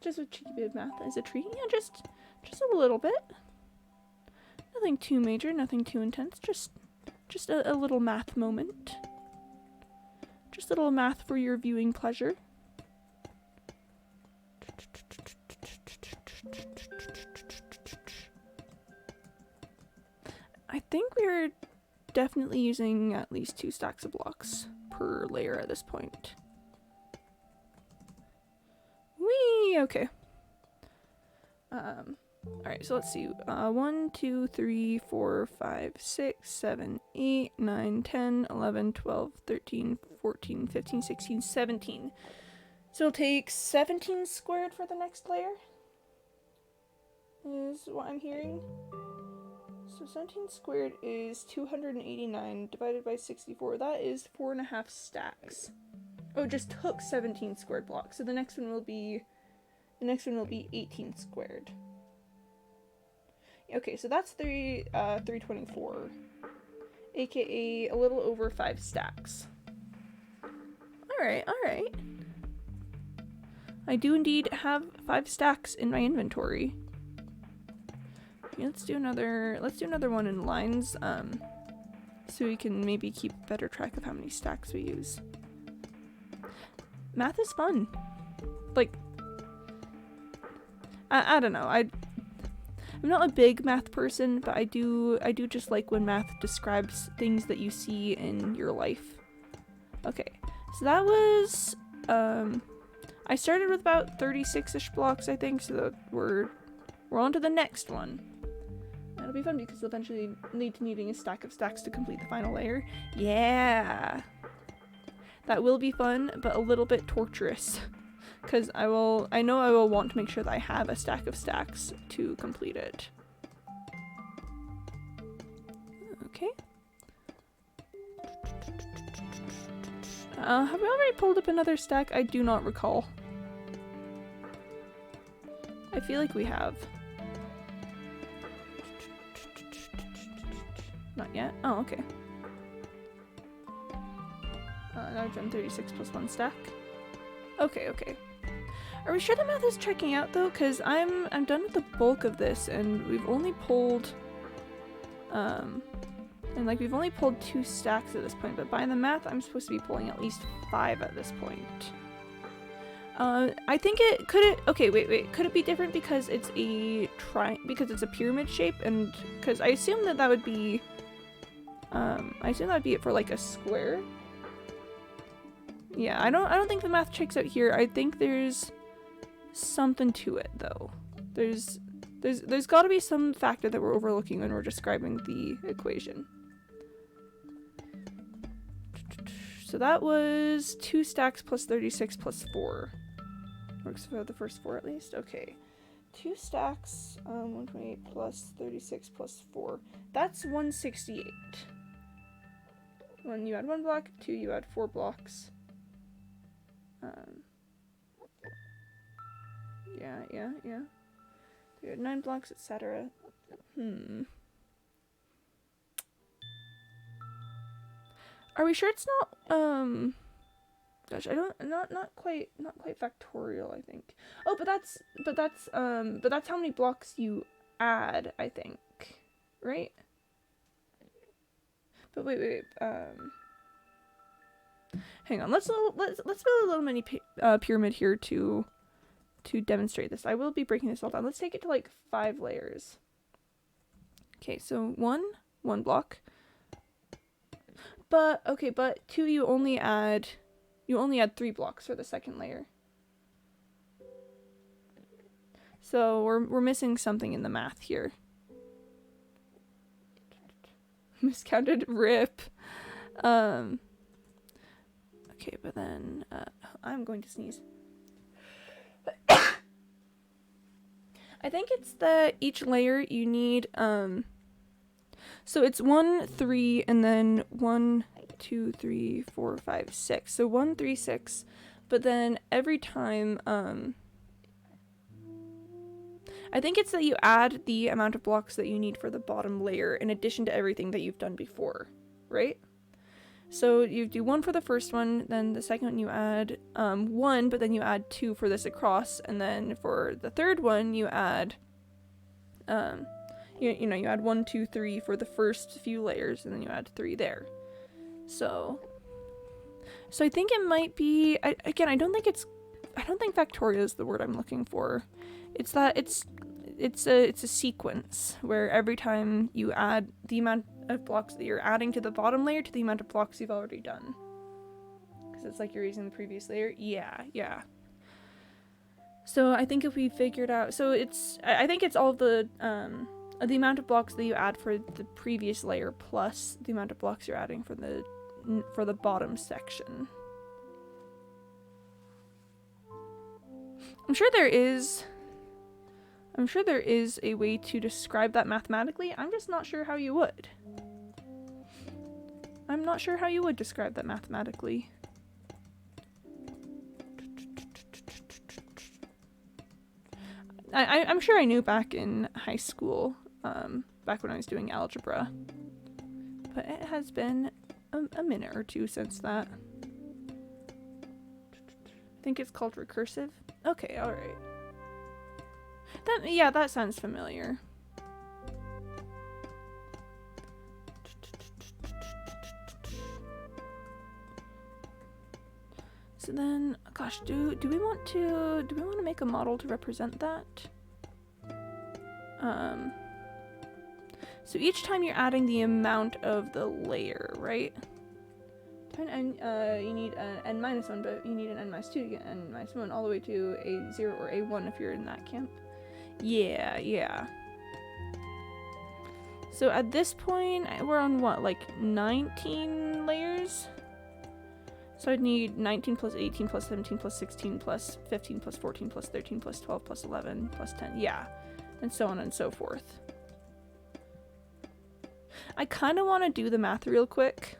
Speaker 1: Just a cheeky bit of math as a treat. Yeah, just a little bit. Nothing too major, nothing too intense, just a little math moment. Just a little math for your viewing pleasure. I think we're definitely using at least 2 stacks of blocks per layer at this point. Whee! Okay. Alright, so let's see. 1, 2, 3, 4, 5, 6, 7, 8, 9, 10, 11, 12, 13, 14, 15, 16, 17. So it'll take 17 squared for the next layer, is what I'm hearing. So 17 squared is 289 divided by 64. That is 4.5 stacks. Oh, it just took 17 squared blocks. So the next one will be 18 squared. Okay, so that's 324, aka a little over 5 stacks. All right. I do indeed have 5 stacks in my inventory. Okay, let's do another one in lines, so we can maybe keep better track of how many stacks we use. Math is fun. Like, I don't know. I'm not a big math person, but I do just like when math describes things that you see in your life. Okay, so that was I started with about 36-ish blocks, I think, so that we're on to the next one. That'll be fun because we'll eventually lead to needing a stack of stacks to complete the final layer. Yeah, that will be fun, but a little bit torturous. Because I know I will want to make sure that I have a stack of stacks to complete it. Okay. Have we already pulled up another stack? I do not recall. I feel like we have. Not yet? Oh, okay. Now I've done 36 plus 1 stack. Okay. Are we sure the math is checking out though? Because I'm done with the bulk of this, and we've only pulled we've only pulled 2 stacks at this point, but by the math I'm supposed to be pulling at least 5 at this point. I think okay, wait, could it be different because it's because it's a pyramid shape, and because I assume that would be it for like a square. Yeah, I don't think the math checks out here. I think there's something to it though. There's got to be some factor that we're overlooking when we're describing the equation. So that was 2 stacks plus 36 plus 4. Works for the first 4 at least. Okay. 2 stacks, 128 plus 36 plus 4. That's 168. When you add 1 block, 2 you add 4 blocks. Yeah. You add 9 blocks, etc. Are we sure it's not, gosh, I don't, not quite factorial, I think. Oh, but that's how many blocks you add, I think, right? But wait, hang on, let's build a little mini pyramid here to demonstrate this. I will be breaking this all down. Let's take it to like 5 layers. Okay, so one block. But okay, but 2 you only add 3 blocks for the second layer. So we're missing something in the math here. Miscounted, rip. Okay, but then I'm going to sneeze. I think it's that each layer you need so it's 1, 3, and then 1, 2, 3, 4, 5, 6. So 1, 3, 6. But then every time, I think it's that you add the amount of blocks that you need for the bottom layer in addition to everything that you've done before, right? So you do 1 for the first one, then the second one you add 1, but then you add 2 for this across, and then for the third one you add you add 1, 2, 3 for the first few layers, and then you add 3 there. So I think it might be, I don't think factorial is the word I'm looking for. It's that it's a sequence where every time you add the amount of blocks that you're adding to the bottom layer to the amount of blocks you've already done. Because it's like you're using the previous layer. Yeah. So I think if we figured out, so I think it's all the amount of blocks that you add for the previous layer plus the amount of blocks you're adding for the bottom section. I'm sure there is a way to describe that mathematically. I'm just not sure how you would. I'm not sure how you would describe that mathematically. I'm sure I knew back in high school, back when I was doing algebra, but it has been a minute or two since that. I think it's called recursive. Okay, alright. That sounds familiar. So then, gosh, do we want to make a model to represent that? So each time you're adding the amount of the layer, right? You need an n-1, but you need an n-2 to get n-1 all the way to a 0 or a1 if you're in that camp. Yeah. So at this point, we're on what, like 19 layers? So I'd need 19 plus 18 plus 17 plus 16 plus 15 plus 14 plus 13 plus 12 plus 11 plus 10. Yeah. And so on and so forth. I kind of want to do the math real quick.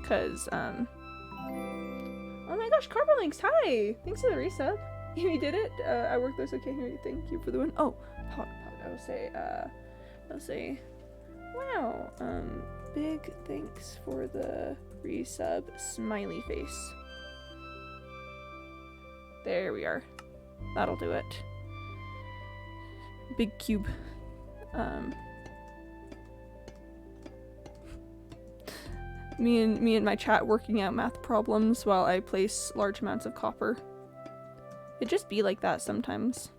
Speaker 1: Because, oh my gosh, Carbolinks, hi! Thanks for the resub. You did it. I worked those okay here. Thank you for the win. Oh, I'll say, wow. Big thanks for the resub. Smiley face. There we are. That'll do it. Big cube. Me and my chat working out math problems while I place large amounts of copper. It just be like that sometimes.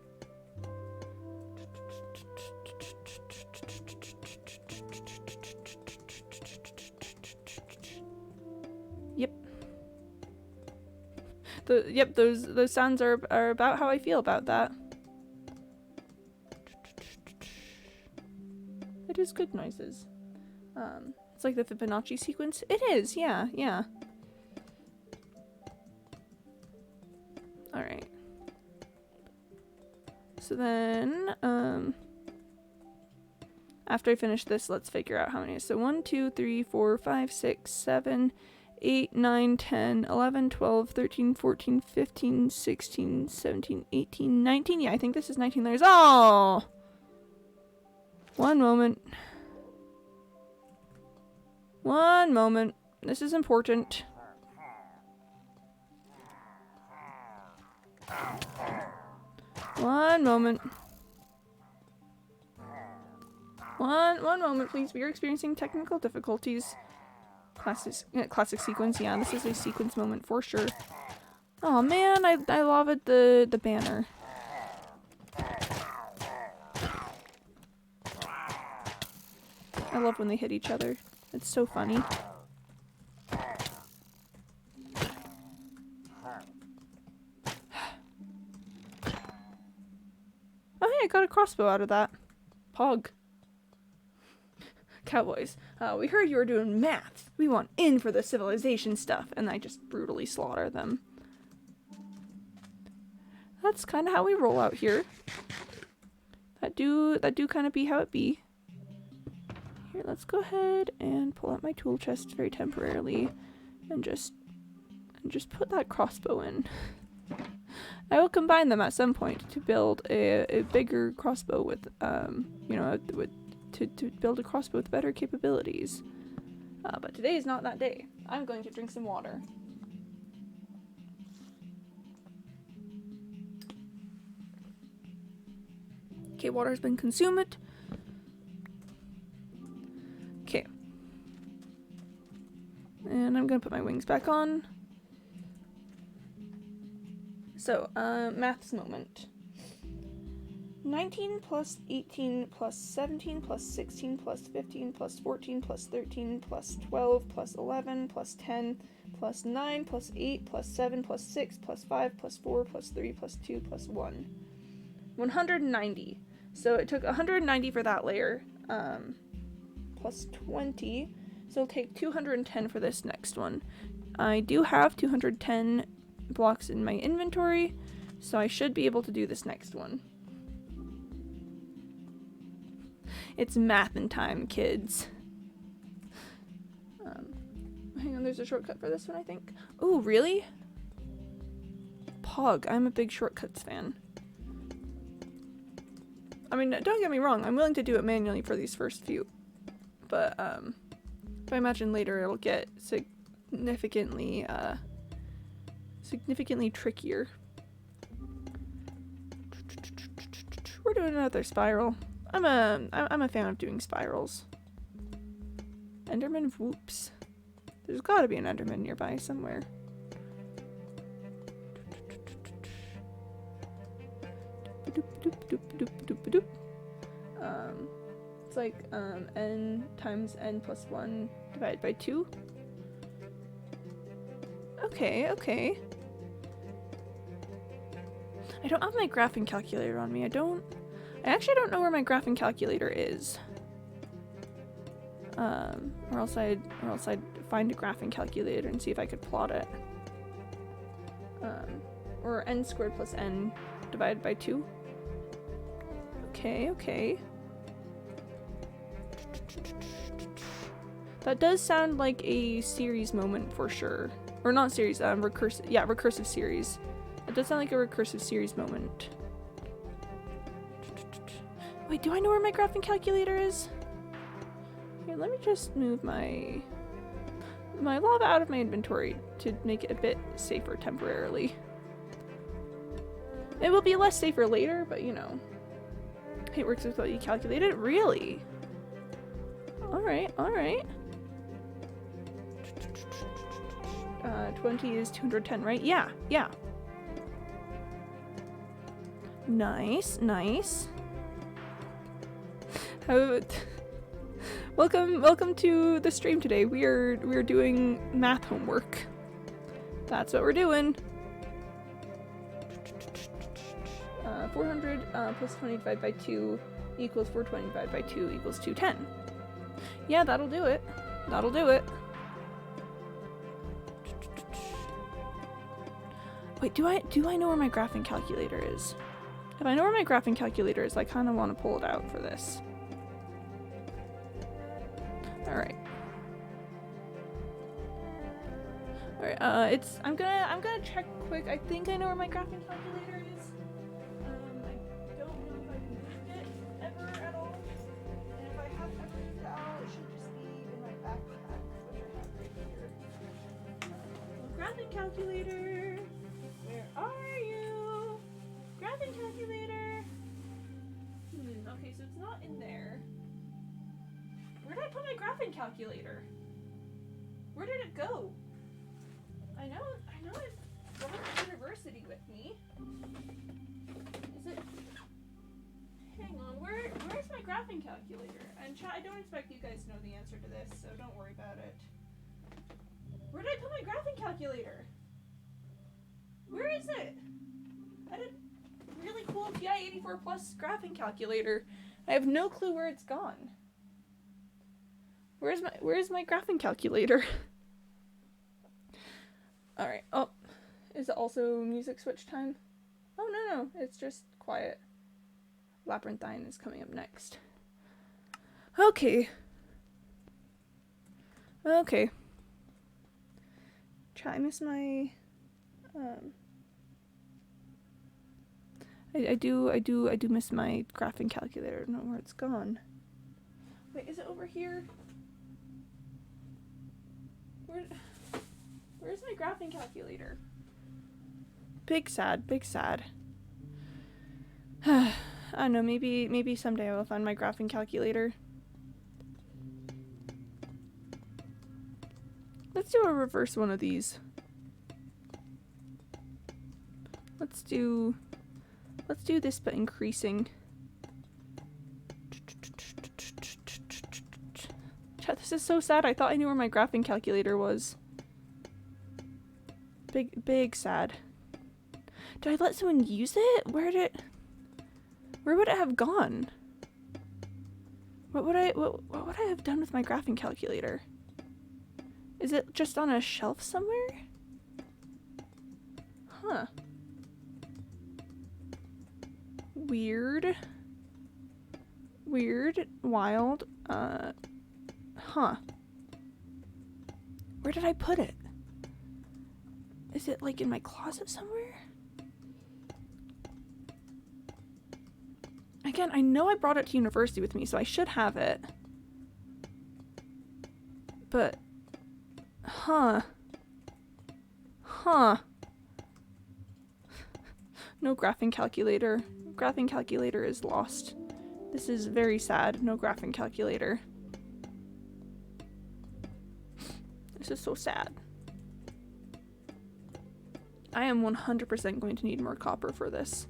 Speaker 1: Yep. Yep, those sounds are about how I feel about that. It is good noises. It's like the Fibonacci sequence. It is, yeah, yeah. Alright. So then, after I finish this, let's figure out how many. So 1, 2, 3, 4, 5, 6, 7, 8, 9, 10, 11, 12, 13, 14, 15, 16, 17, 18, 19. Yeah, I think this is 19 layers. Oh! One moment. One moment. This is important. One moment. One moment, please. We are experiencing technical difficulties. Classic sequence. Yeah, this is a sequence moment for sure. Oh man, I love it. The banner. I love when they hit each other. It's so funny. Oh hey, I got a crossbow out of that. Pog. Cowboys. We heard you were doing maths. We want in for the civilization stuff. And I just brutally slaughter them. That's kind of how we roll out here. That do kind of be how it be. Here, let's go ahead and pull out my tool chest very temporarily and just put that crossbow in. I will combine them at some point to build a bigger crossbow with, you know, to build a crossbow with better capabilities. But today is not that day. I'm going to drink some water. Okay, water has been consumed. Okay. And I'm gonna put my wings back on. So, maths moment. 19 plus 18 plus 17 plus 16 plus 15 plus 14 plus 13 plus 12 plus 11 plus 10 plus 9 plus 8 plus 7 plus 6 plus 5 plus 4 plus 3 plus 2 plus 1. 190. So it took 190 for that layer. Plus 20. So it'll take 210 for this next one. I do have 210 blocks in my inventory, so I should be able to do this next one. It's mathin' time, kids. Hang on, there's a shortcut for this one, I think. Oh, really? Pog, I'm a big shortcuts fan. I mean, don't get me wrong, I'm willing to do it manually for these first few. But, I imagine later it'll get significantly trickier. We're doing another spiral. I'm a fan of doing spirals. Enderman whoops. There's gotta be an Enderman nearby somewhere. It's like n times n plus 1 divided by 2. Okay, okay. I don't have my graphing calculator on me. I actually don't know where my graphing calculator is. Or else I'd find a graphing calculator and see if I could plot it. Or n squared plus n divided by 2. Okay, okay. That does sound like a series moment for sure. Or not series, recursive, yeah, recursive series. It does sound like a recursive series moment. Wait, do I know where my graphing calculator is? Here, let me just move my lava out of my inventory to make it a bit safer temporarily. It will be less safer later, but you know. It works with what you calculated? Really? Alright, alright. 20 is 210, right? Yeah, yeah. Nice, nice. Welcome to the stream today. We are doing math homework. That's what we're doing. 400 plus 20 divided by 2 equals 420 divided by 2 equals 210. Yeah, that'll do it. That'll do it. Wait, do I know where my graphing calculator is? If I know where my graphing calculator is, I kind of want to pull it out for this. Alright. Alright, I'm gonna check quick. I think I know where my graphing calculator is. I don't know if I've moved it ever at all. And if I have ever moved it out, it should just be in my backpack, which I have right here. Graphing calculator! Where are you? Graphing calculator! Okay, so it's not in there. Where did I put my graphing calculator? Where did it go? I know it's going to university with me. Is it? Hang on, where's my graphing calculator? And I don't expect you guys to know the answer to this, so don't worry about it. Where did I put my graphing calculator? Where is it? I did a really cool TI-84 Plus graphing calculator. I have no clue where it's gone. Where's my graphing calculator? Alright, oh, is it also music switch time? Oh, no, it's just quiet. Labyrinthine is coming up next. Okay. Okay. I miss my, I do miss my graphing calculator. I don't know where it's gone. Wait, is it over here? Where's my graphing calculator? Big sad, big sad. I don't know, maybe someday I will find my graphing calculator. Let's do a reverse one of these. Let's do this but increasing. Chat, this is so sad. I thought I knew where my graphing calculator was. Big sad. Did I let someone use it? Where would it have gone? What would I have done with my graphing calculator? Is it just on a shelf somewhere? Huh. Weird. Wild. Huh. Where did I put it? Is it like in my closet somewhere? Again, I know I brought it to university with me, so I should have it. But, huh. No graphing calculator. Graphing calculator is lost. This is very sad. No graphing calculator. This is so sad. I am 100% going to need more copper for this.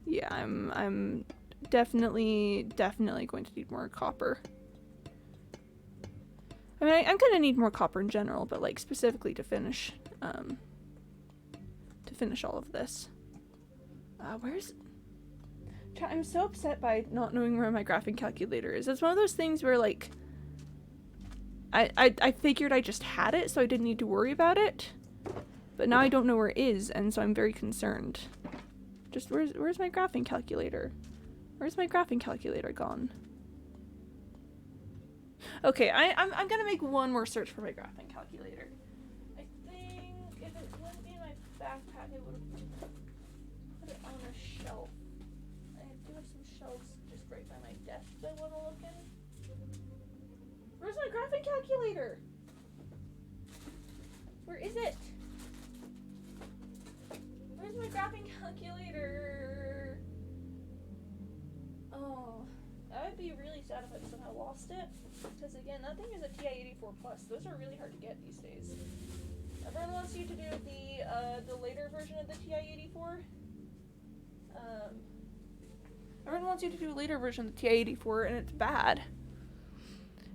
Speaker 1: Yeah, I'm definitely going to need more copper. I mean, I'm gonna need more copper in general, but like specifically to finish all of this. Where's? I'm so upset by not knowing where my graphing calculator is. It's one of those things where like I figured I just had it, so I didn't need to worry about it. But now I don't know where it is, and so I'm very concerned. Just where's my graphing calculator? Where's my graphing calculator gone? Okay, I'm gonna make one more search for my graphing calculator. I think if it wouldn't be in my backpack, I would have put it on a shelf. I do have some shelves just right by my desk that I want to look in. Where's my graphing calculator? Where is it? Where's my graphing calculator? Oh, I would be really sad if I somehow lost it. Because again, that thing is a TI-84 Plus. Those are really hard to get these days. Everyone wants you to do the later version of the TI-84. Everyone wants you to do a later version of the TI-84, and it's bad.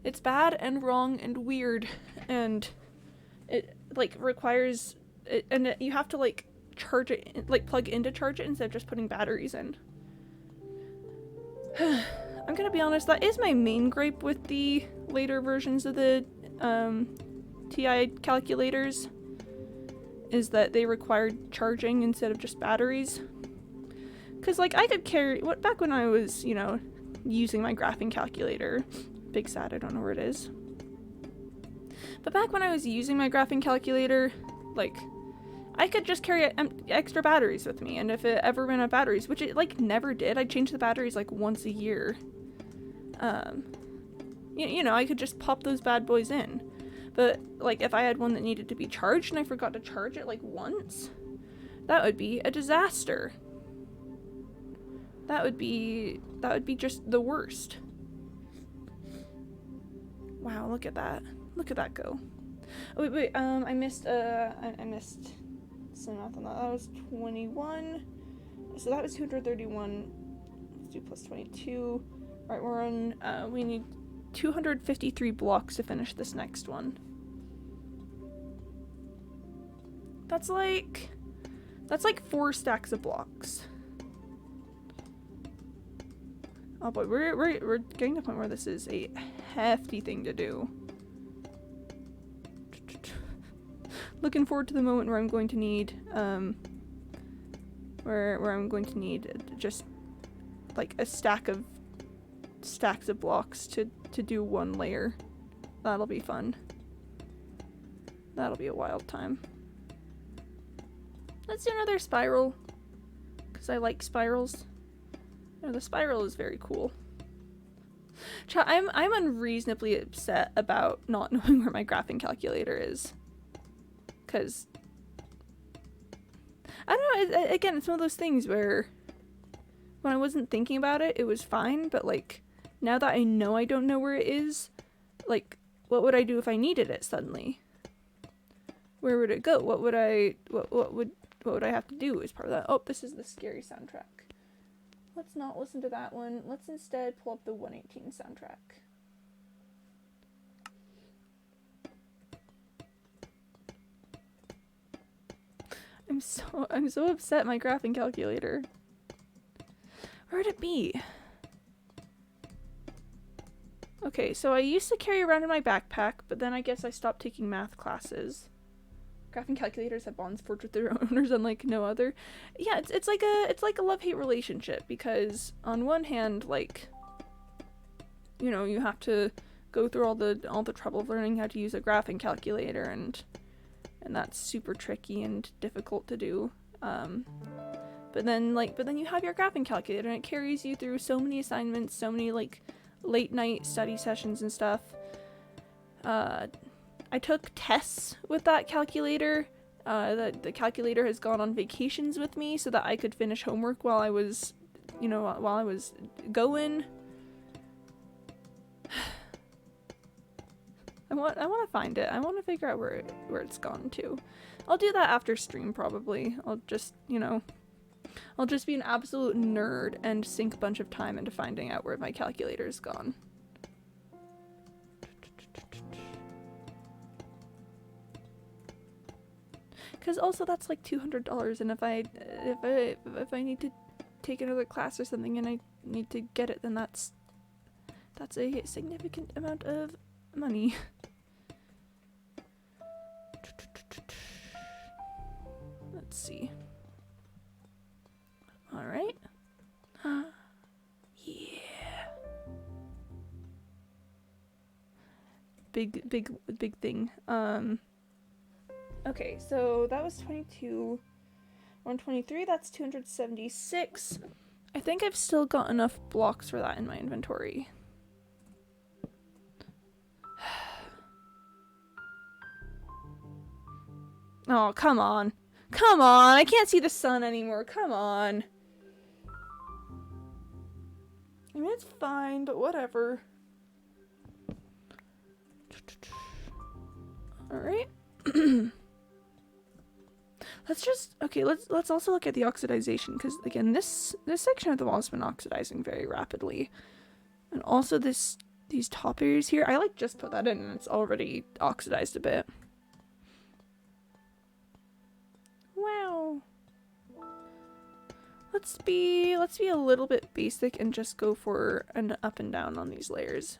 Speaker 1: It's bad and wrong and weird, and like requires it, and you have to like charge it, like plug in to charge it instead of just putting batteries in. I'm gonna be honest, that is my main gripe with the later versions of the TI calculators, is that they required charging instead of just batteries. Because like I could carry, back when I was, you know, using my graphing calculator, big sad I don't know where it is, but back when I was using my graphing calculator, like I could just carry extra batteries with me, and if it ever ran out of batteries, which it like never did, I'd change the batteries like once a year. You know, I could just pop those bad boys in. But like if I had one that needed to be charged and I forgot to charge it like once, that would be a disaster. That would be just the worst. Wow, look at that. Look at that go. Oh, wait, I missed some math on that. That was 21. So that was 231. Let's do plus 22. Alright, we're on, we need 253 blocks to finish this next one. That's like 4 stacks of blocks. Oh boy, we're getting to the point where this is a hefty thing to do. Looking forward to the moment where I'm going to need, where I'm going to need just like a stacks of blocks to do one layer. That'll be fun. That'll be a wild time. Let's do another spiral, because I like spirals. You know, the spiral is very cool. I'm unreasonably upset about not knowing where my graphing calculator is. Because, I don't know, again, it's one of those things where when I wasn't thinking about it, it was fine, but like, now that I know I don't know where it is, like, what would I do if I needed it suddenly? Where would it go? What would I have to do as part of that? Oh, this is the scary soundtrack. Let's not listen to that one. Let's instead pull up the 118 soundtrack. I'm so upset my graphing calculator. Where'd it be? Okay, so I used to carry around in my backpack, but then I guess I stopped taking math classes. Graphing calculators have bonds forged with their owners unlike no other. Yeah, it's like a love-hate relationship, because on one hand, like, you know, you have to go through all the trouble of learning how to use a graphing calculator, and that's super tricky and difficult to do. But then you have your graphing calculator and it carries you through so many assignments, so many like late night study sessions and stuff. I took tests with that calculator. The calculator has gone on vacations with me so that I could finish homework while I was going. I want to find it. I want to figure out where it's gone to. I'll do that after stream probably. I'll just be an absolute nerd and sink a bunch of time into finding out where my calculator's gone. Because also that's like $200, and if I need to take another class or something and I need to get it, then that's a significant amount of money. Let's see. All right. Yeah. Big thing. Okay, so that was 22. 123, that's 276. I think I've still got enough blocks for that in my inventory. Oh, come on. Come on, I can't see the sun anymore. Come on. I mean, it's fine, but whatever. Alright. Let's also look at the oxidization, because again, this section of the wall has been oxidizing very rapidly. And also these top areas here, I like just put that in and it's already oxidized a bit. let's be a little bit basic and just go for an up and down on these layers.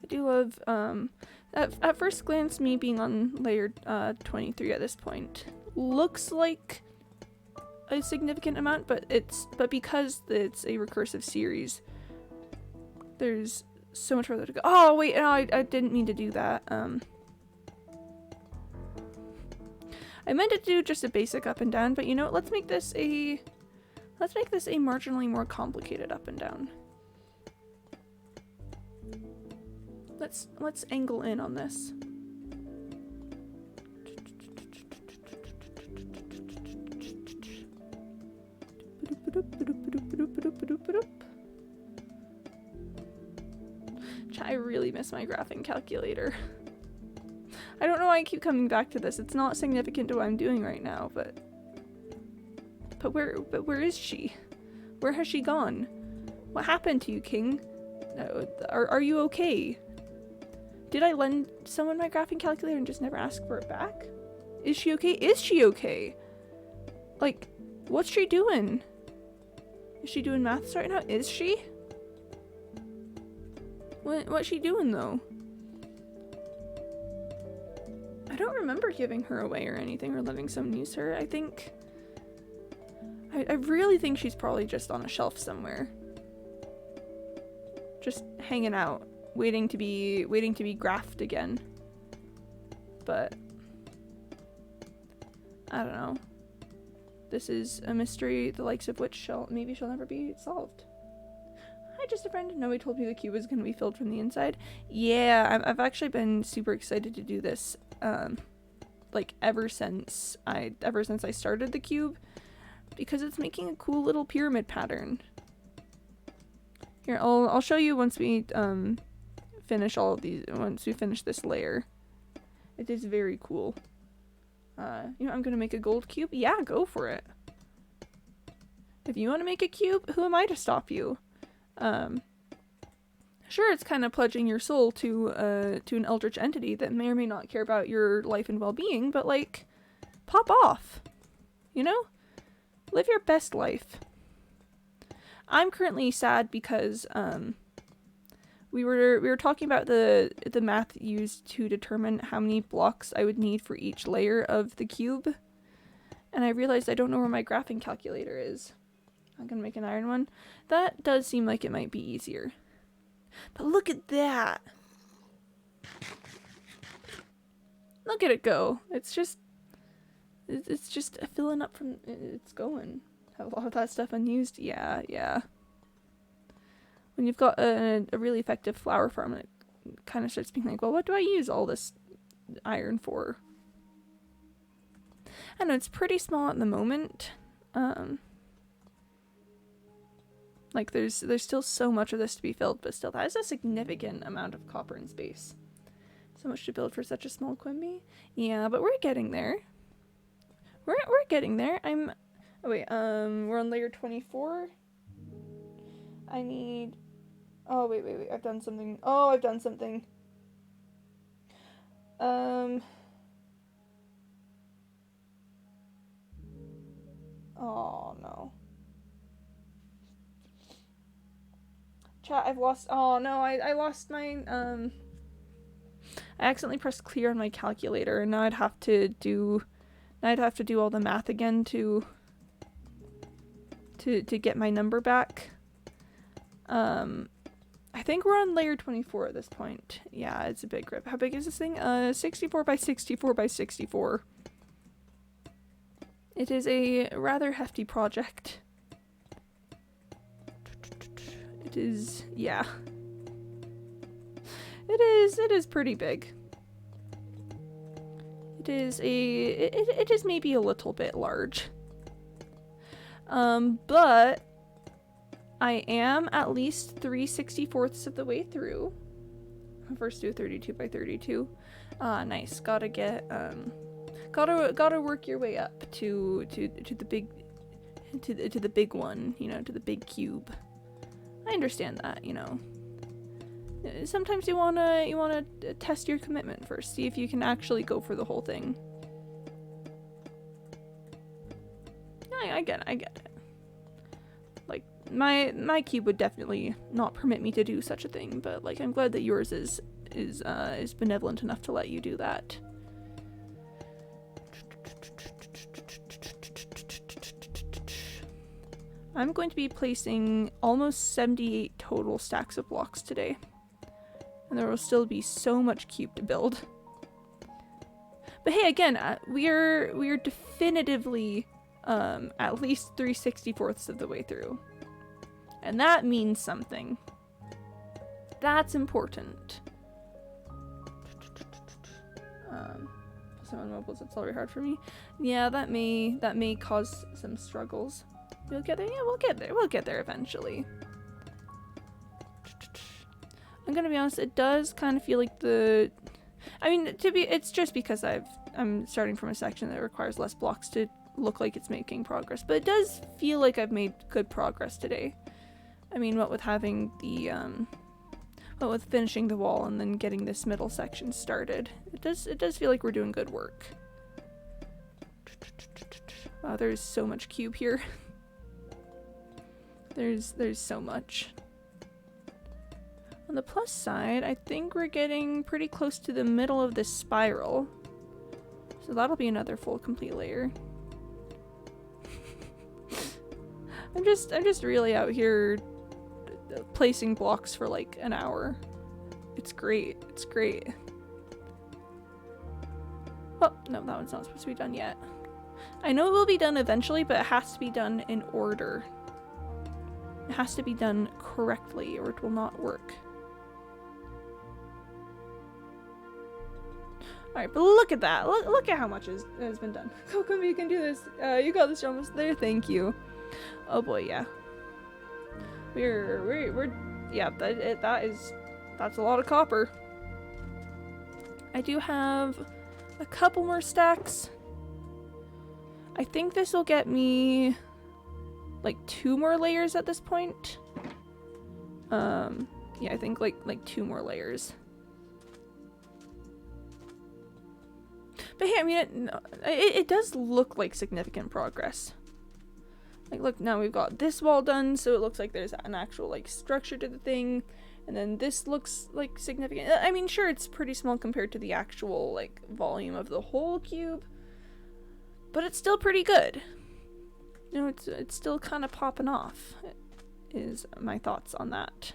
Speaker 1: I do love, at first glance, me being on layer 23 at this point looks like a significant amount, but because it's a recursive series, there's so much further to go. Oh wait, no, I didn't mean to do that. I meant to do just a basic up and down, but you know what? Let's make this a marginally more complicated up and down. Let's angle in on this. I really miss my graphing calculator. I don't know why I keep coming back to this. It's not significant to what I'm doing right now, but where is she? Where has she gone? What happened to you, King? Are you okay? Did I lend someone my graphing calculator and just never ask for it back? Is she okay? Is she okay? Like, what's she doing? Is she doing maths right now? Is she? What's she doing though? I don't remember giving her away or anything or letting someone use her. I really think she's probably just on a shelf somewhere. Just hanging out, waiting to be graphed again. But I don't know. This is a mystery the likes of which maybe she'll never be solved. Hi, just a friend. Nobody told me the cube was going to be filled from the inside. Yeah, I've actually been super excited to do this. Like ever since I started the cube, because it's making a cool little pyramid pattern. Here, I'll show you once we finish all of these. Once we finish this layer, it is very cool. You know, I'm gonna make a gold cube. Yeah, go for it. If you want to make a cube, who am I to stop you? Sure, it's kind of pledging your soul to an eldritch entity that may or may not care about your life and well-being, but like, pop off. You know? Live your best life. I'm currently sad because we were talking about the math used to determine how many blocks I would need for each layer of the cube, and I realized I don't know where my graphing calculator is. I'm gonna make an iron one. That does seem like it might be easier. But look at that! Look at it go. It's just filling up from, it's going. Have a lot of that stuff unused? Yeah. When you've got a really effective flower farm, it kind of starts being like, well, what do I use all this iron for? I know, it's pretty small at the moment. Like, there's still so much of this to be filled, but still, that is a significant amount of copper and space. So much to build for such a small Quimby. Yeah, but we're getting there. We're getting there. Oh wait, we're on layer 24. I need... Oh, wait, I've done something. Oh, I've done something. Oh, no. Chat, I've lost... Oh, no, I lost my, I accidentally pressed clear on my calculator, and now I'd have to do all the math again to get my number back. I think we're on layer 24 at this point. Yeah, it's a big grip. How big is this thing? 64 by 64 by 64. It is a rather hefty project. It is, yeah. It is pretty big. It is maybe a little bit large. But I am at least 3/64 of the way through. I'll first do a 32 by 32. Nice. Gotta get, gotta work your way up to the big, to the big one, you know, to the big cube. I understand that, you know. Sometimes you wanna test your commitment first, see if you can actually go for the whole thing. I get it. Like, my cube would definitely not permit me to do such a thing, but like, I'm glad that yours is benevolent enough to let you do that. I'm going to be placing almost 78 total stacks of blocks today. And there will still be so much cube to build. But hey, again, we are definitively at least 3/64ths of the way through. And that means something. That's important. Some on mobiles, it's already hard for me. Yeah, that may cause some struggles. We'll get there. Yeah, we'll get there. We'll get there eventually. I'm gonna be honest, it does kind of feel like it's just because I'm starting from a section that requires less blocks to look like it's making progress, but it does feel like I've made good progress today. I mean, what with having the, what with finishing the wall and then getting this middle section started, it does feel like we're doing good work. Wow, there's so much cube here. There's so much. On the plus side, I think we're getting pretty close to the middle of this spiral. So that'll be another full complete layer. I'm just really out here placing blocks for like an hour. It's great. It's great. Oh, no, that one's not supposed to be done yet. I know it will be done eventually, but it has to be done in order. It has to be done correctly or it will not work. Alright, but look at that. Look at how much has been done. Go, Quimby, you can do this. You got this, you're almost there. Thank you. Oh boy, yeah. Yeah, that's a lot of copper. I do have a couple more stacks. I think this will get me like 2 more layers at this point. Yeah, I think like 2 more layers. But hey, I mean, it does look like significant progress. Like, look, now we've got this wall done, so it looks like there's an actual like structure to the thing. And then this looks like significant. I mean, sure, it's pretty small compared to the actual like volume of the whole cube, but it's still pretty good. You know, it's still kind of popping off, is my thoughts on that.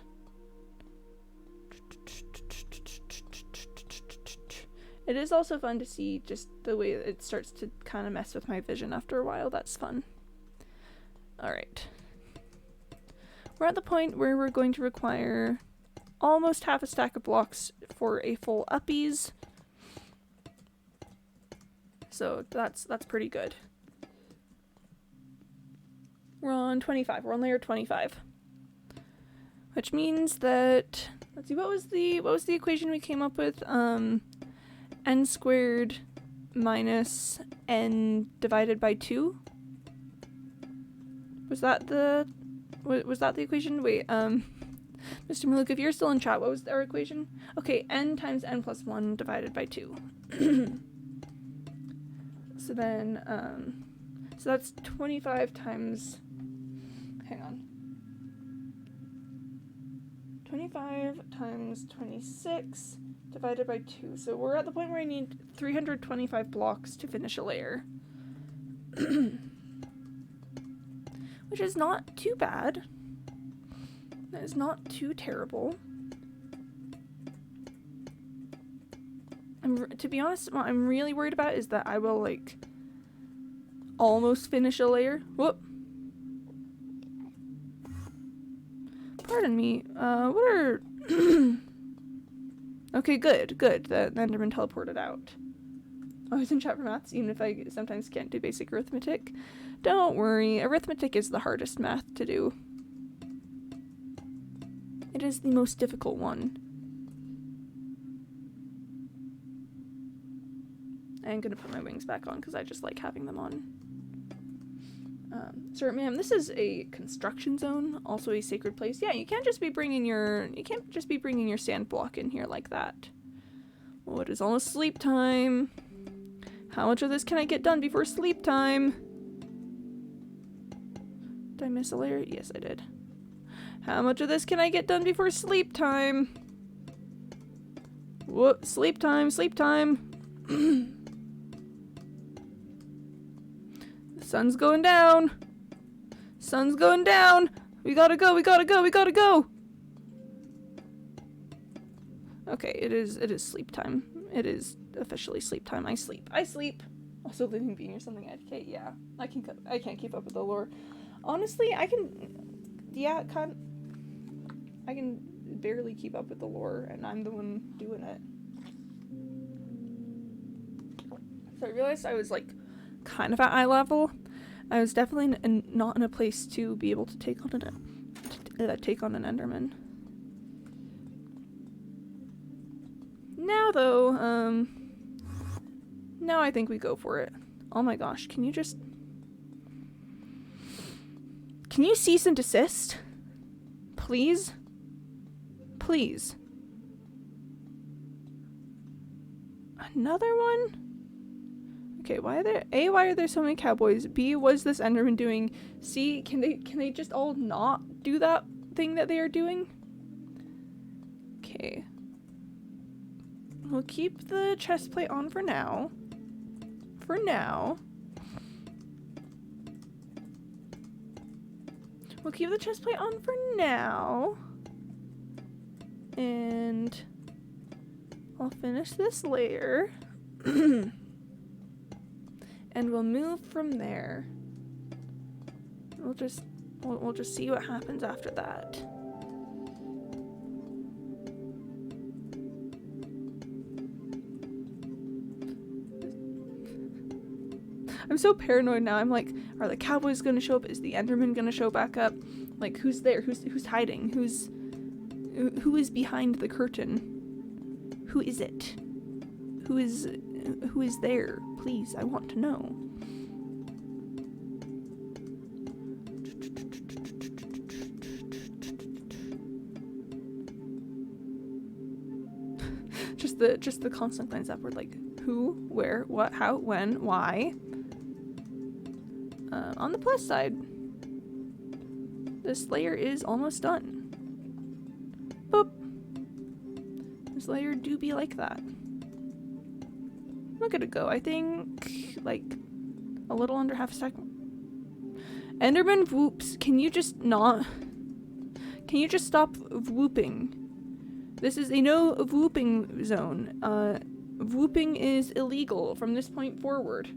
Speaker 1: It is also fun to see just the way that it starts to kind of mess with my vision after a while. That's fun. Alright. We're at the point where we're going to require almost half a stack of blocks for a full uppies. So that's pretty good. We're on 25. We're on layer 25. Which means that, let's see, what was the equation we came up with? N squared minus n divided by 2? Was that the equation? Wait, Mr. Maluk, if you're still in chat, what was our equation? Okay, n times n plus 1 divided by 2. So then, so that's 25 times, hang on. 25 times 26 divided by 2. So we're at the point where I need 325 blocks to finish a layer. Which is not too bad. That is not too terrible. To be honest, what I'm really worried about is that I will, like, almost finish a layer. Whoop. Pardon me. What are... Okay, good. The Enderman teleported out. I was in chat for maths, even if I sometimes can't do basic arithmetic. Don't worry, arithmetic is the hardest math to do. It is the most difficult one. I'm gonna put my wings back on because I just like having them on. Sir, ma'am, this is a construction zone, also a sacred place. Yeah, you can't just be bringing your sand block in here like that. Well, it is almost sleep time. How much of this can I get done before sleep time? Did I miss a layer? Yes, I did. How much of this can I get done before sleep time? Whoop, sleep time, sleep time. The sun's going down. Sun's going down. We gotta go, we gotta go, we gotta go. Okay, it is sleep time. It is officially sleep time. I sleep. Also, living being or something. Okay, yeah. I can't keep up with the lore. Honestly, I can barely keep up with the lore, and I'm the one doing it. So I realized I was like kind of at eye level. I was definitely not in a place to be able to take on an Enderman. Now though, now I think we go for it. Oh my gosh, can you cease and desist? Please? Please. Another one? Okay, why are there so many cowboys? B, what is this Enderman doing? C, can they just all not do that thing that they are doing? Okay. We'll keep the chest plate on for now. For now. We'll keep the chest plate on for now. And I'll finish this layer. And we'll move from there. We'll just see what happens after that. I'm so paranoid now. I'm like, are the cowboys gonna show up? Is the Enderman gonna show back up? Like, who's there? Who's hiding? Who is behind the curtain? Who is it? Who is there? Please, I want to know. just the constant lines upward, like who, where, what, how, when, why. On the plus side, this layer is almost done. Boop. This layer do be like that. Look at it go. I think like a little under half a stack. Enderman whoops. Can you just stop whooping? This is a no whooping zone. Whooping is illegal from this point forward.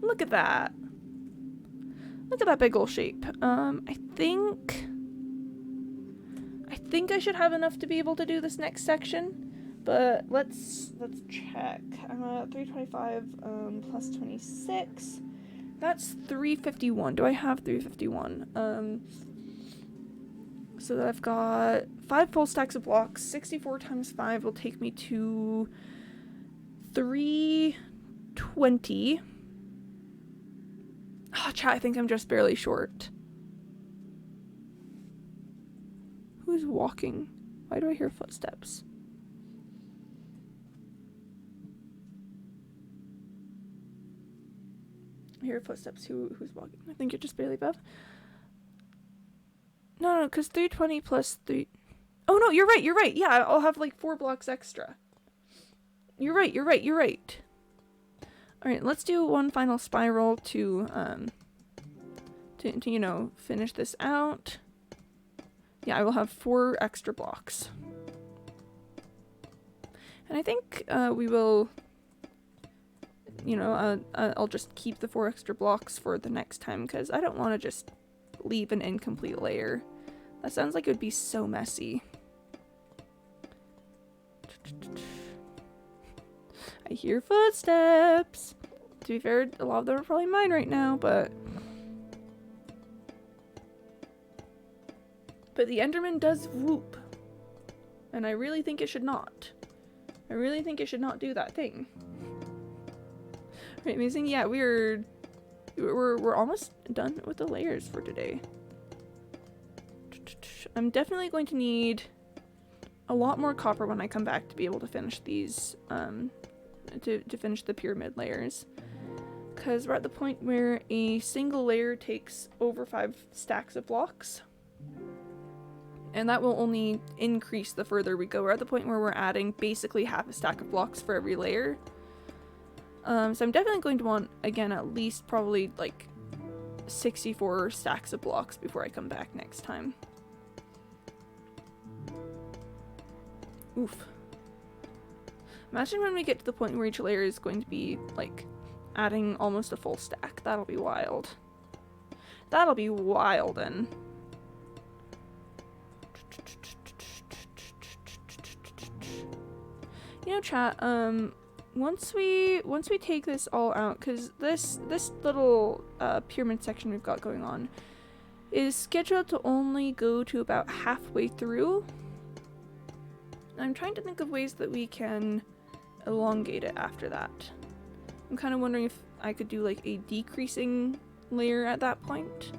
Speaker 1: Look at that. Look at that big ol' shape. I think I should have enough to be able to do this next section, but let's check. I'm at 325 plus 26. That's 351. Do I have 351? So that I've got 5 full stacks of blocks. 64 times 5 will take me to 320. Oh, chat, I think I'm just barely short. Who's walking? Why do I hear footsteps? I hear footsteps. Who's walking? I think you're just barely above. No, because 320 plus 3... Oh, no, you're right. Yeah, I'll have like 4 blocks extra. You're right. Alright, let's do one final spiral to you know, finish this out. Yeah, I will have 4 extra blocks. And I think we will, you know, I'll just keep the 4 extra blocks for the next time, because I don't want to just leave an incomplete layer. That sounds like it would be so messy. I hear footsteps. To be fair, a lot of them are probably mine right now, but the Enderman does whoop. And I really think it should not. I really think it should not do that thing. Right, amazing. Yeah, we're almost done with the layers for today. I'm definitely going to need a lot more copper when I come back to be able to finish these, to finish the pyramid layers. because we're at the point where a single layer takes over 5 stacks of blocks. And that will only increase the further we go. We're at the point where we're adding basically half a stack of blocks for every layer. So I'm definitely going to want, again, at least probably like 64 stacks of blocks before I come back next time. Oof. Imagine when we get to the point where each layer is going to be, like, adding almost a full stack. That'll be wild. That'll be wildin'. You know, chat, once we take this all out, because this little pyramid section we've got going on is scheduled to only go to about halfway through. I'm trying to think of ways that we can elongate it after that. I'm kind of wondering if I could do like a decreasing layer at that point.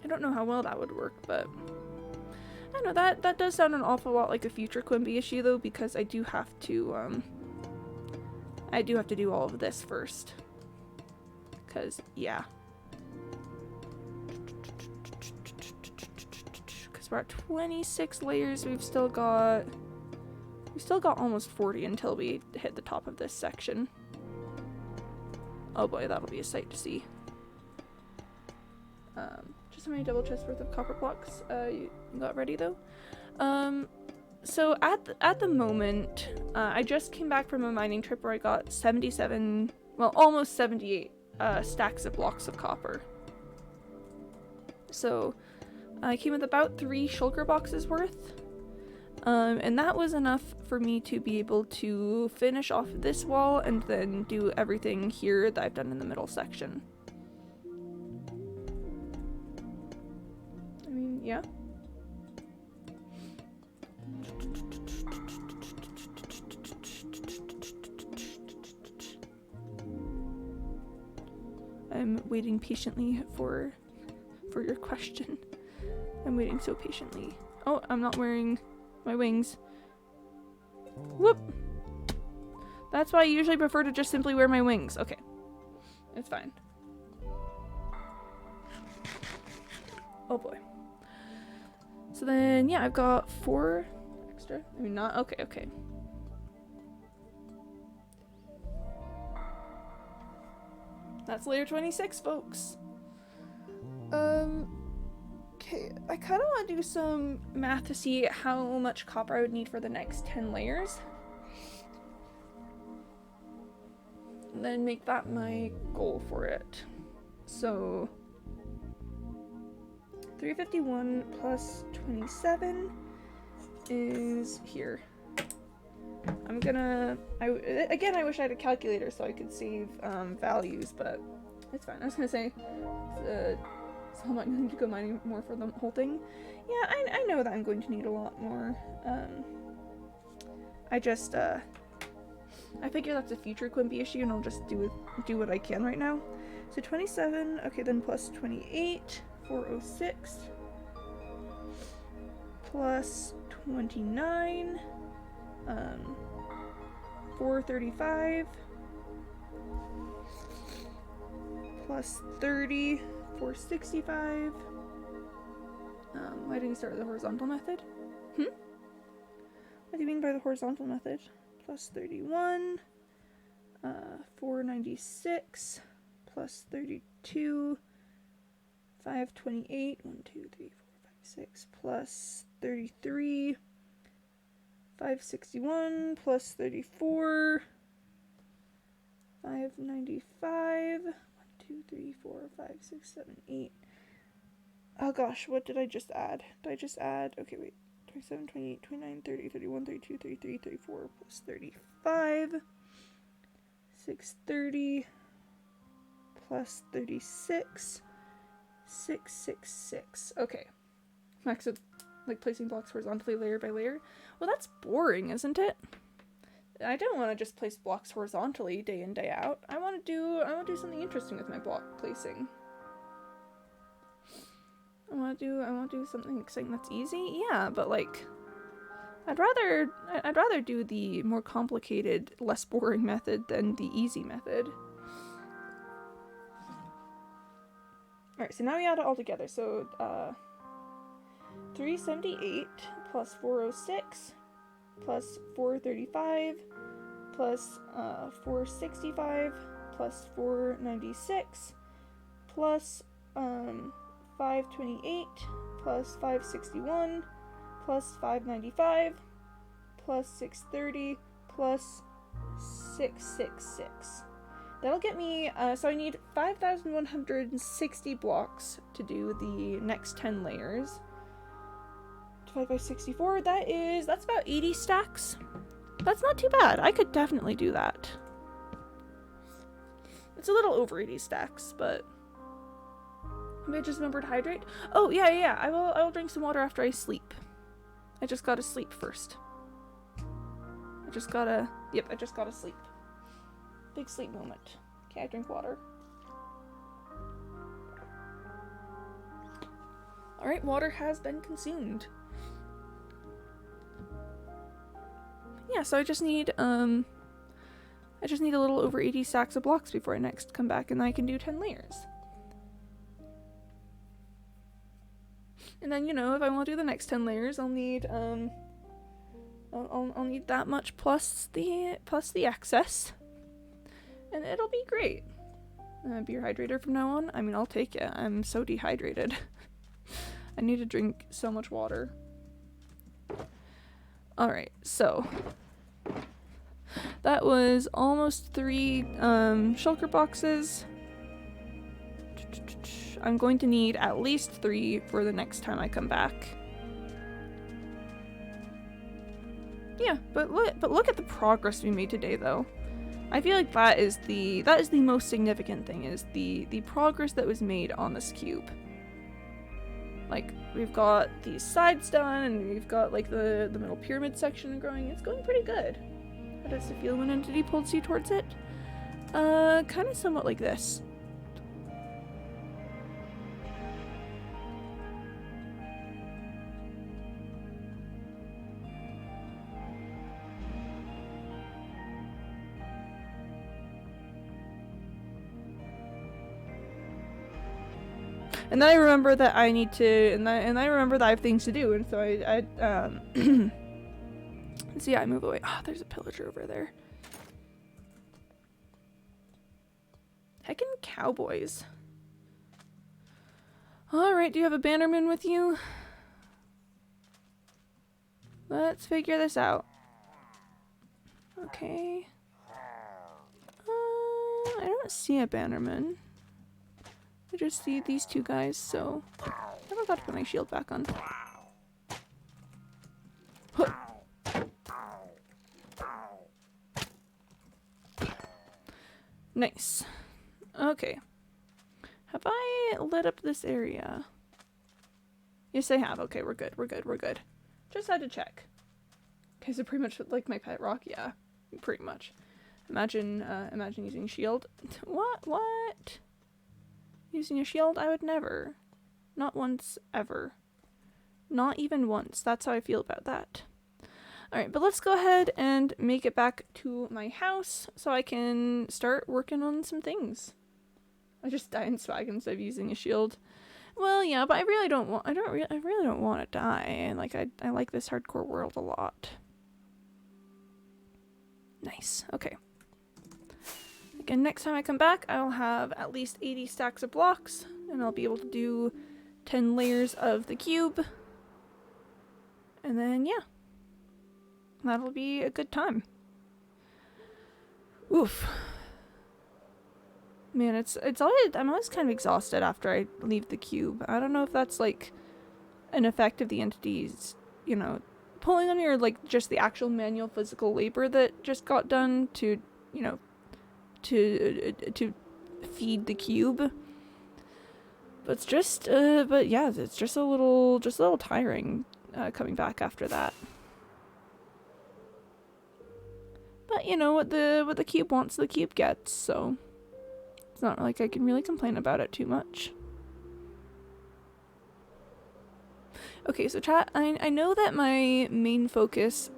Speaker 1: I don't know how well that would work, but I don't know, that does sound an awful lot like a future Quimby issue though, because I do have to do all of this first. Cause yeah. We're at 26 layers. We've still got almost 40 until we hit the top of this section. Oh boy, that'll be a sight to see. Just how many double chests worth of copper blocks you got ready though? So at the moment, I just came back from a mining trip where I got 77, well, almost 78 stacks of blocks of copper. So I came with about 3 shulker boxes worth, and that was enough for me to be able to finish off this wall and then do everything here that I've done in the middle section. I mean, yeah. I'm waiting patiently for your question. I'm waiting so patiently. Oh, I'm not wearing my wings. Whoop! That's why I usually prefer to just simply wear my wings. Okay. It's fine. Oh boy. So then, yeah, I've got 4 extra. I mean, not. Okay, okay. That's layer 26, folks. Okay, I kind of want to do some math to see how much copper I would need for the next 10 layers. And then make that my goal for it. So 351 plus 27 is here. I'm gonna, again, I wish I had a calculator so I could save values, but it's fine. I was gonna say, so I'm not going to go mining more for the whole thing. Yeah, I know that I'm going to need a lot more. I just, I figure that's a future Quimby issue and I'll just do what I can right now. So 27, okay, then plus 28, 406, plus 29, 435, plus 30, 465. Why didn't you start with the horizontal method? What do you mean by the horizontal method? Plus 31, 496, plus 32, 528, 1, 2, 3, 4, 5, 6, plus 33, 561, plus 34, 595, 1, 2, 3, 4, 5, 6, 7, 8. Oh gosh, what did I just add? Did I just add? Okay, wait. 27, 28, 29, 30, 31, 32, 33, 34, plus 35, 630, plus 36, 666. Okay. Max of, like, placing blocks horizontally layer by layer. Well, that's boring, isn't it? I don't want to just place blocks horizontally day in, day out. I want to do something interesting with my block placing. I want to do something exciting that's easy. Yeah, but like I'd rather do the more complicated, less boring method than the easy method. Alright, so now we add it all together. So 378 plus 406 plus 435 plus 465 plus 496 plus 528 plus 561 plus 595 plus 630 plus 666. That'll get me, so I need 5,160 blocks to do the next 10 layers. Divided by 64, that's about 80 stacks. That's not too bad. I could definitely do that. It's a little over 80 stacks, but maybe I just remembered to hydrate. Oh, yeah. I will drink some water after I sleep. I just gotta sleep first. I just gotta sleep. Big sleep moment. Okay, I drink water. Alright, water has been consumed. Yeah, so I just need a little over 80 stacks of blocks before I next come back, and then I can do 10 layers. And then, you know, if I want to do the next 10 layers, I'll need I'll need that much plus the excess. And it'll be great. Beer hydrator from now on. I mean, I'll take it. I'm so dehydrated. I need to drink so much water. Alright, so that was almost 3 shulker boxes. I'm going to need at least 3 for the next time I come back. Yeah, but look at the progress we made today, though. I feel like that is the most significant thing, is the progress that was made on this cube. Like, we've got these sides done, and we've got like the middle pyramid section growing. It's going pretty good. How does it feel when entity pulls you towards it? Kind of somewhat like this. And then I remember that I need to, and I remember that I have things to do, and so I so yeah, I move away. Oh, there's a pillager over there. Heckin' cowboys. Alright, do you have a bannerman with you? Let's figure this out. Okay. I don't see a bannerman. I just see these two guys, so I forgot to put my shield back on. Huh. Nice. Okay. Have I lit up this area? Yes, I have. Okay, we're good. We're good. Just had to check. Okay, so pretty much like my pet rock, yeah. Pretty much. Imagine using shield. What? Using a shield? I would never. Not once, ever. Not even once. That's how I feel about that. Alright, but let's go ahead and make it back to my house so I can start working on some things. I just die in swag instead of using a shield. Well, yeah, but I really don't want to die. Like, I like this hardcore world a lot. Nice. Okay. Again, next time I come back, I'll have at least 80 stacks of blocks, and I'll be able to do 10 layers of the cube. And then, yeah. That'll be a good time. Oof. Man, I'm always kind of exhausted after I leave the cube. I don't know if that's, like, an effect of the entities, you know, pulling on your, like, just the actual manual physical labor that just got done to, you know, to feed the cube. But it's just, but yeah, it's just a little tiring, coming back after that. But you know what the cube wants, the cube gets, so it's not like I can really complain about it too much. Okay, so chat, I know that my main focus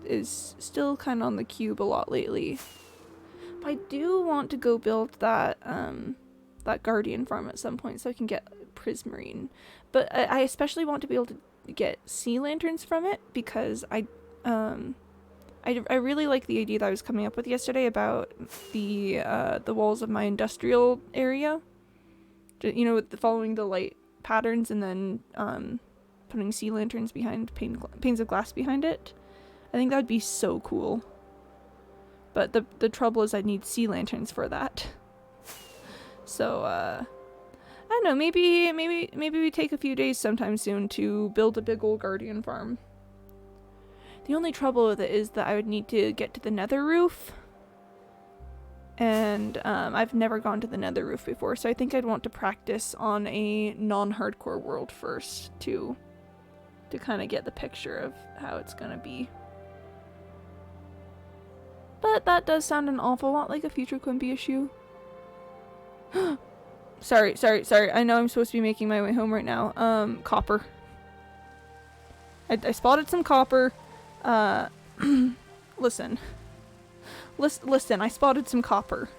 Speaker 1: is still kind of on the Qube a lot lately. But I do want to go build that that guardian farm at some point so I can get prismarine. But I especially want to be able to get sea lanterns from it because I really like the idea that I was coming up with yesterday about the walls of my industrial area. You know, with following the light patterns and then putting sea lanterns behind panes of glass behind it. I think that would be so cool. But the trouble is I need sea lanterns for that. So I don't know, maybe we take a few days sometime soon to build a big old guardian farm. The only trouble with it is that I would need to get to the nether roof. And I've never gone to the nether roof before, so I think I'd want to practice on a non-hardcore world first to kind of get the picture of how it's gonna be. But that does sound an awful lot like a future Quimby issue. Sorry. I know I'm supposed to be making my way home right now. Copper. I spotted some copper. Listen, I spotted some copper.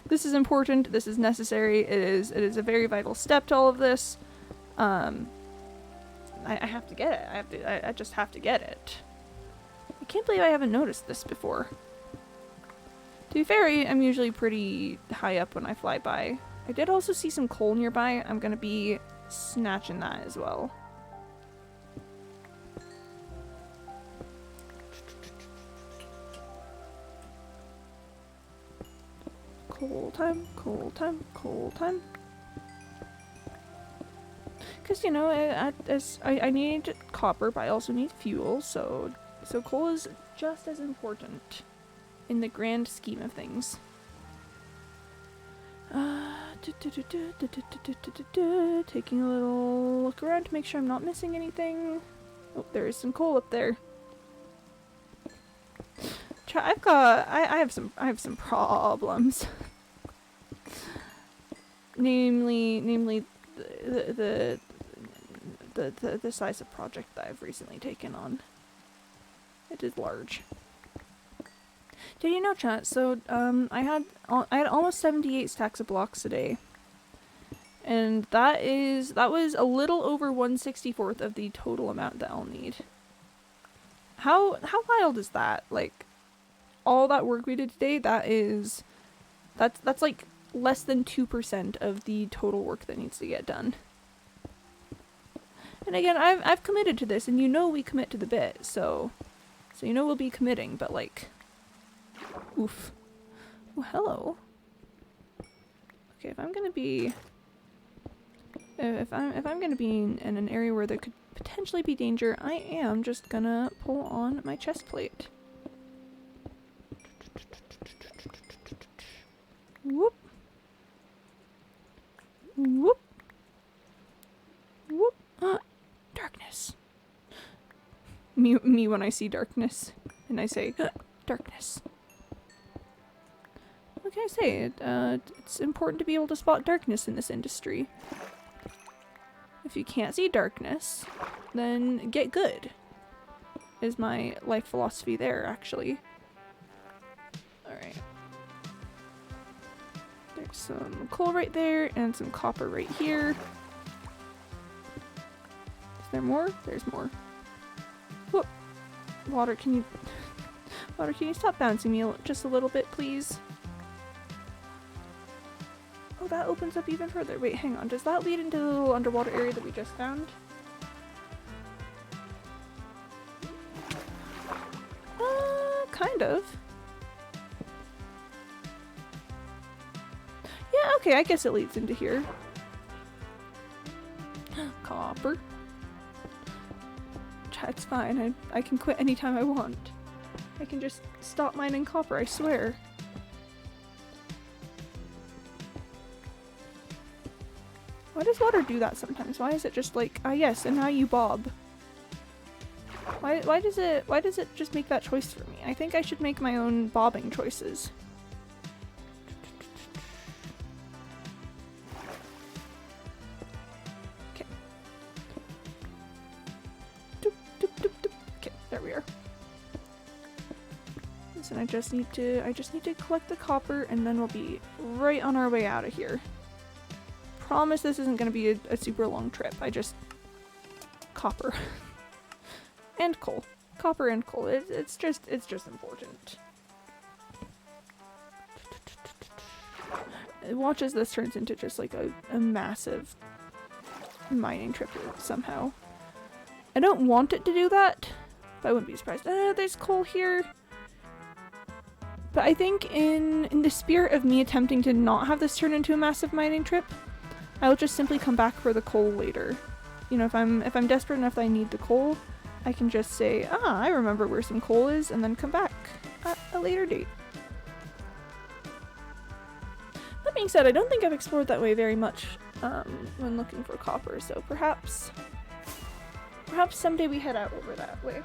Speaker 1: This is important. This is necessary. It is a very vital step to all of this. I have to get it. I just have to get it. I can't believe I haven't noticed this before. To be fair, I'm usually pretty high up when I fly by. I did also see some coal nearby. I'm gonna be snatching that as well. Coal time. Because, you know, I need copper, but I also need fuel, so coal is just as important in the grand scheme of things. Taking a little look around to make sure I'm not missing anything. Oh, there is some coal up there. I have some problems. namely the size of project that I've recently taken on. It is large. Did you know, chat? So I had almost 78 stacks of blocks today, and that was a little over 1/64 of the total amount that I'll need. How wild is that? Like, all that work we did today, that's like less than 2% of the total work that needs to get done. And again, I've committed to this, and you know we commit to the bit, so you know we'll be committing, but like, oof. Oh, hello. Okay, if I'm gonna be in an area where there could potentially be danger, I am just gonna pull on my chest plate. Whoop. Whoop. Whoop. Darkness. Me when I see darkness. And I say, darkness. What can I say? It's important to be able to spot darkness in this industry. If you can't see darkness, then get good. Is my life philosophy there, actually. Alright. There's some coal right there, and some copper right here. Is there more? There's more. Whoop. Water, can you stop bouncing me just a little bit, please? Oh, that opens up even further. Wait, hang on. Does that lead into the little underwater area that we just found? Kind of. Yeah, okay, I guess it leads into here. Copper. It's fine. I can quit anytime I want. I can just stop mining copper, I swear. Why does water do that sometimes? Why is it just like, ah yes, and now you bob? Why does it just make that choice for me? I think I should make my own bobbing choices. Okay. and I just need to collect the copper, and then we'll be right on our way out of here. Promise this isn't gonna be a super long trip. Copper. And coal. Copper and coal. It's just important. Watch as this turns into just like a massive mining trip somehow. I don't want it to do that, but I wouldn't be surprised. There's coal here. But I think in the spirit of me attempting to not have this turn into a massive mining trip, I'll just simply come back for the coal later. You know, if I'm desperate enough that I need the coal, I can just say, I remember where some coal is, and then come back at a later date. That being said, I don't think I've explored that way very much when looking for copper, so perhaps someday we head out over that way.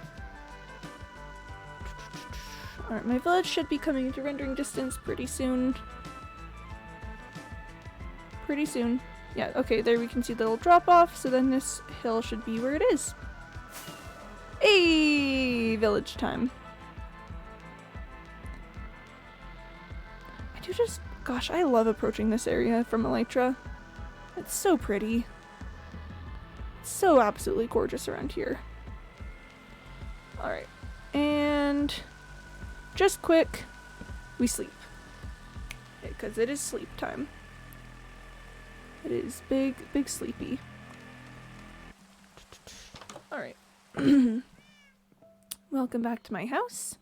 Speaker 1: Alright, my village should be coming into rendering distance pretty soon. Pretty soon. Yeah, okay, there we can see the little drop off, so then this hill should be where it is. Hey, village time. Gosh, I love approaching this area from Elytra. It's so pretty. It's so absolutely gorgeous around here. Alright, and just quick, we sleep. Because it is sleep time. It is big sleepy. Alright. Welcome back to my house.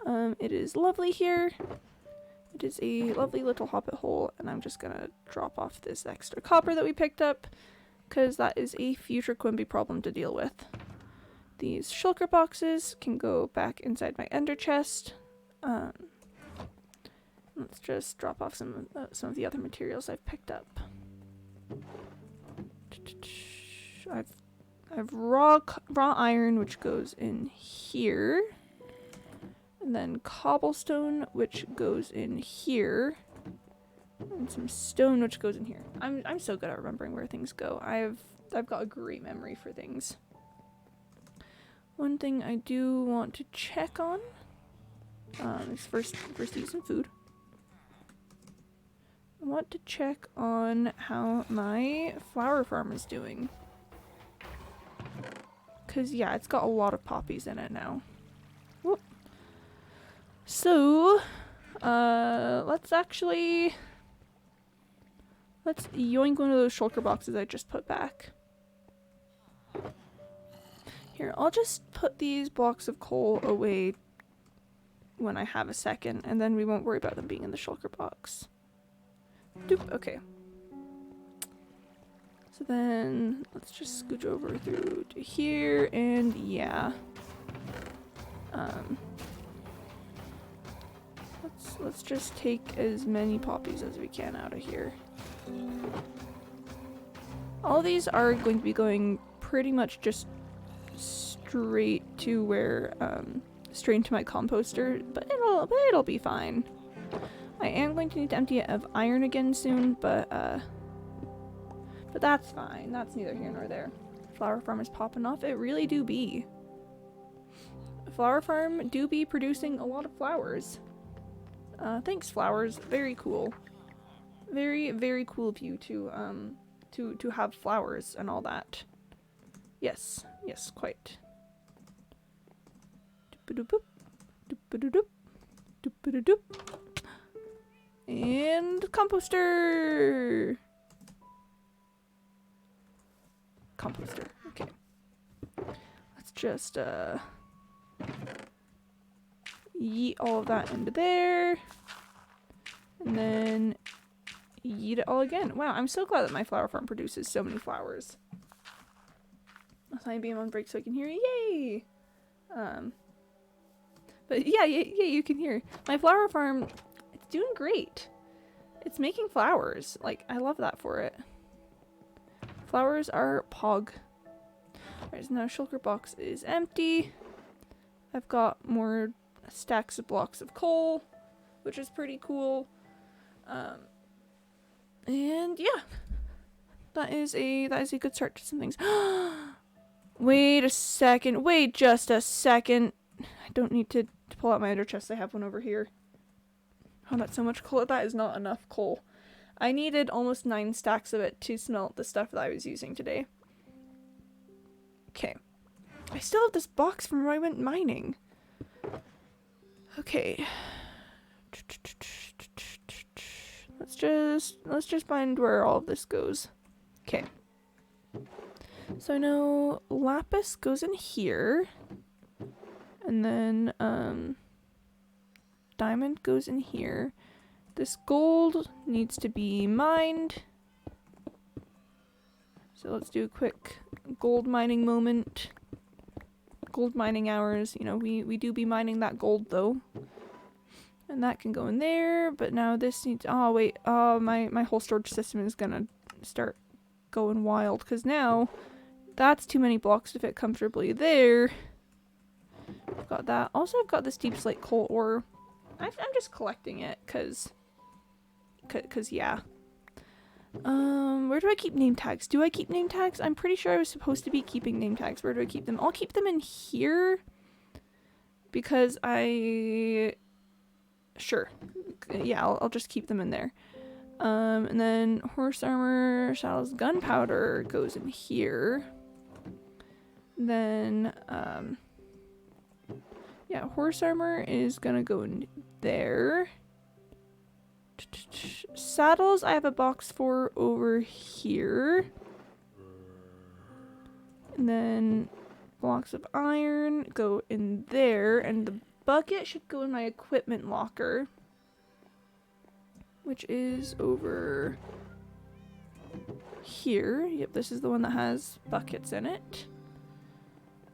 Speaker 1: It is lovely here. It is a lovely little hobbit hole, and I'm just gonna drop off this extra copper that we picked up, because that is a future Quimby problem to deal with. These shulker boxes can go back inside my ender chest. Let's just drop off some of the other materials I've picked up. I've raw iron, which goes in here. And then cobblestone, which goes in here. And some stone, which goes in here. I'm so good at remembering where things go. I've got a great memory for things. One thing I do want to check on is first eat some food. I want to check on how my flower farm is doing. Cause yeah, it's got a lot of poppies in it now. Whoop. So, let's yoink one of those shulker boxes I just put back. Here, I'll just put these blocks of coal away when I have a second, and then we won't worry about them being in the shulker box. Doop, okay. So then, let's just scooch over through to here, and yeah. Let's just take as many poppies as we can out of here. All these are going to be going pretty much just straight to where, straight into my composter, but it'll be fine. I am going to need to empty it of iron again soon, but that's fine. That's neither here nor there. Flower farm is popping off. It really do be. Flower farm do be producing a lot of flowers. Thanks, flowers. Very cool. Very, very cool of you to have flowers and all that. Yes, yes, quite. Doop-a-doop, doop-a-doop, doop-a-doop. And composter. Composter. Okay. Let's just yeet all of that into there. And then yeet it all again. Wow, I'm so glad that my flower farm produces so many flowers. I'll try and be on break so I can hear. Yay! But yeah, you can hear. My flower farm, it's doing great. It's making flowers. Like, I love that for it. Flowers are pog. Alright, so now shulker box is empty. I've got more stacks of blocks of coal, which is pretty cool. And yeah, that is a good start to some things. Wait a second. Wait just a second. I don't need to to pull out my ender chest. I have one over here. Oh, that's so much coal. That is not enough coal. I needed almost 9 stacks of it to smelt the stuff that I was using today. Okay. I still have this box from where I went mining. Okay. Let's just find where all of this goes. Okay. So I know lapis goes in here. And then diamond goes in here. This gold needs to be mined. So let's do a quick gold mining moment. Gold mining hours. You know, we do be mining that gold though. And that can go in there, but now this needs, oh wait, my whole storage system is gonna start going wild, because now that's too many blocks to fit comfortably there. I've got that. Also, I've got this deep slate coal ore. I'm just collecting it, cause yeah. Where do I keep name tags? Do I keep name tags? I'm pretty sure I was supposed to be keeping name tags. Where do I keep them? I'll keep them in here, because sure. Yeah, I'll just keep them in there. And then horse armor, Shallow's gunpowder goes in here. Then, yeah, horse armor is gonna go in there. Saddles, I have a box for over here. And then blocks of iron go in there, and the bucket should go in my equipment locker, which is over here. Yep, this is the one that has buckets in it.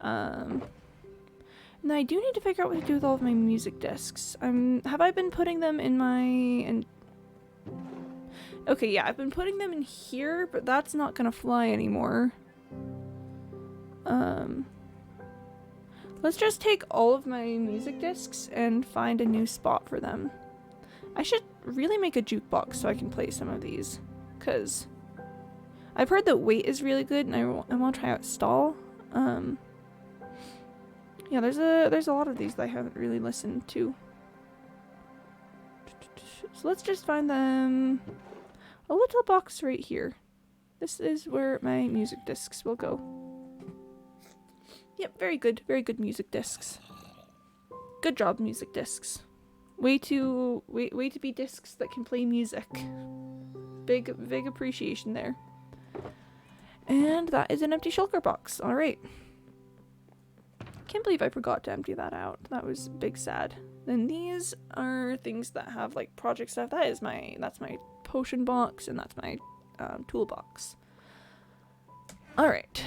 Speaker 1: And I do need to figure out what to do with all of my music discs. Have I been putting them in my... Okay, yeah, I've been putting them in here, but that's not gonna fly anymore. Let's just take all of my music discs and find a new spot for them. I should really make a jukebox so I can play some of these, because I've heard that weight is really good, and I want to try out stall. Yeah, there's a lot of these that I haven't really listened to. So let's just find them. A little box right here. This is where my music discs will go. Yep, very good music discs. Good job, music discs. Way to be discs that can play music. Big appreciation there. And that is an empty shulker box. All right. Can't believe I forgot to empty that out. That was big sad. Then these are things that have like project stuff. That's my potion box, and that's my toolbox. All right.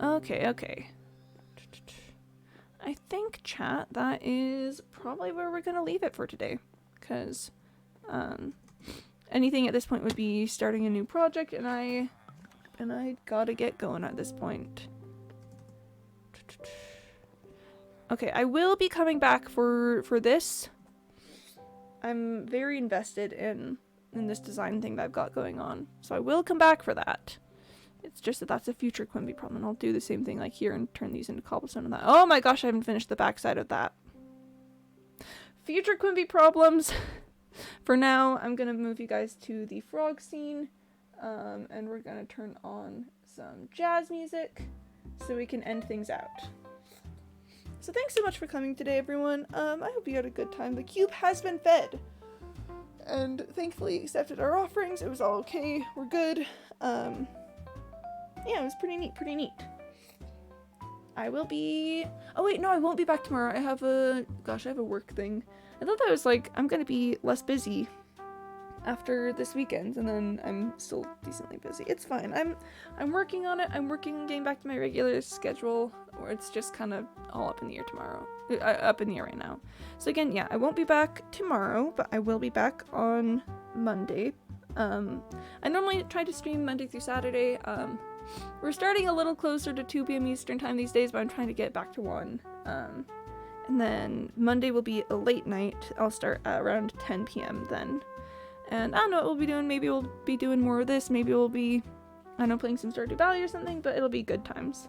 Speaker 1: Okay. I think, chat, that is probably where we're gonna leave it for today, because anything at this point would be starting a new project, and I gotta get going at this point. Okay, I will be coming back for this. I'm very invested in this design thing that I've got going on, so I will come back for that. It's just that that's a future Quimby problem. I'll do the same thing like here and turn these into cobblestone and that. Oh my gosh, I haven't finished the backside of that. Future Quimby problems. For now, I'm going to move you guys to the frog scene. And we're going to turn on some jazz music so we can end things out. So thanks so much for coming today, everyone. I hope you had a good time. The Qube has been fed. And thankfully accepted our offerings. It was all okay. We're good. Yeah, it was pretty neat. I will be... Oh wait, no, I won't be back tomorrow. I have a work thing. I thought that was like, I'm gonna be less busy after this weekend, and then I'm still decently busy. It's fine. I'm working on it. I'm working on getting back to my regular schedule, or it's just kind of all up in the air tomorrow. Up in the air right now. So again, yeah, I won't be back tomorrow, but I will be back on Monday. I normally try to stream Monday through Saturday. We're starting a little closer to 2 p.m. Eastern time these days, but I'm trying to get back to 1. And then Monday will be a late night. I'll start at around 10 p.m. then. And I don't know what we'll be doing. Maybe we'll be doing more of this. Maybe we'll be, I don't know, playing some Stardew Valley or something, but it'll be good times.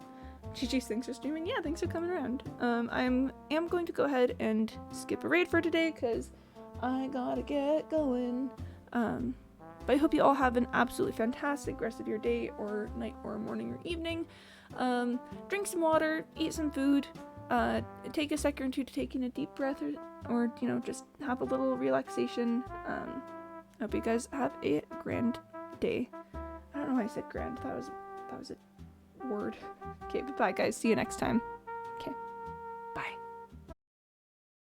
Speaker 1: GG, thanks for streaming. Yeah, thanks for coming around. I am going to go ahead and skip a raid for today because I gotta get going. But I hope you all have an absolutely fantastic rest of your day or night or morning or evening. Drink some water, eat some food, take a second or two to take in a deep breath or you know, just have a little relaxation. I hope you guys have a grand day. I don't know why I said grand. That was a word. Okay, bye guys. See you next time.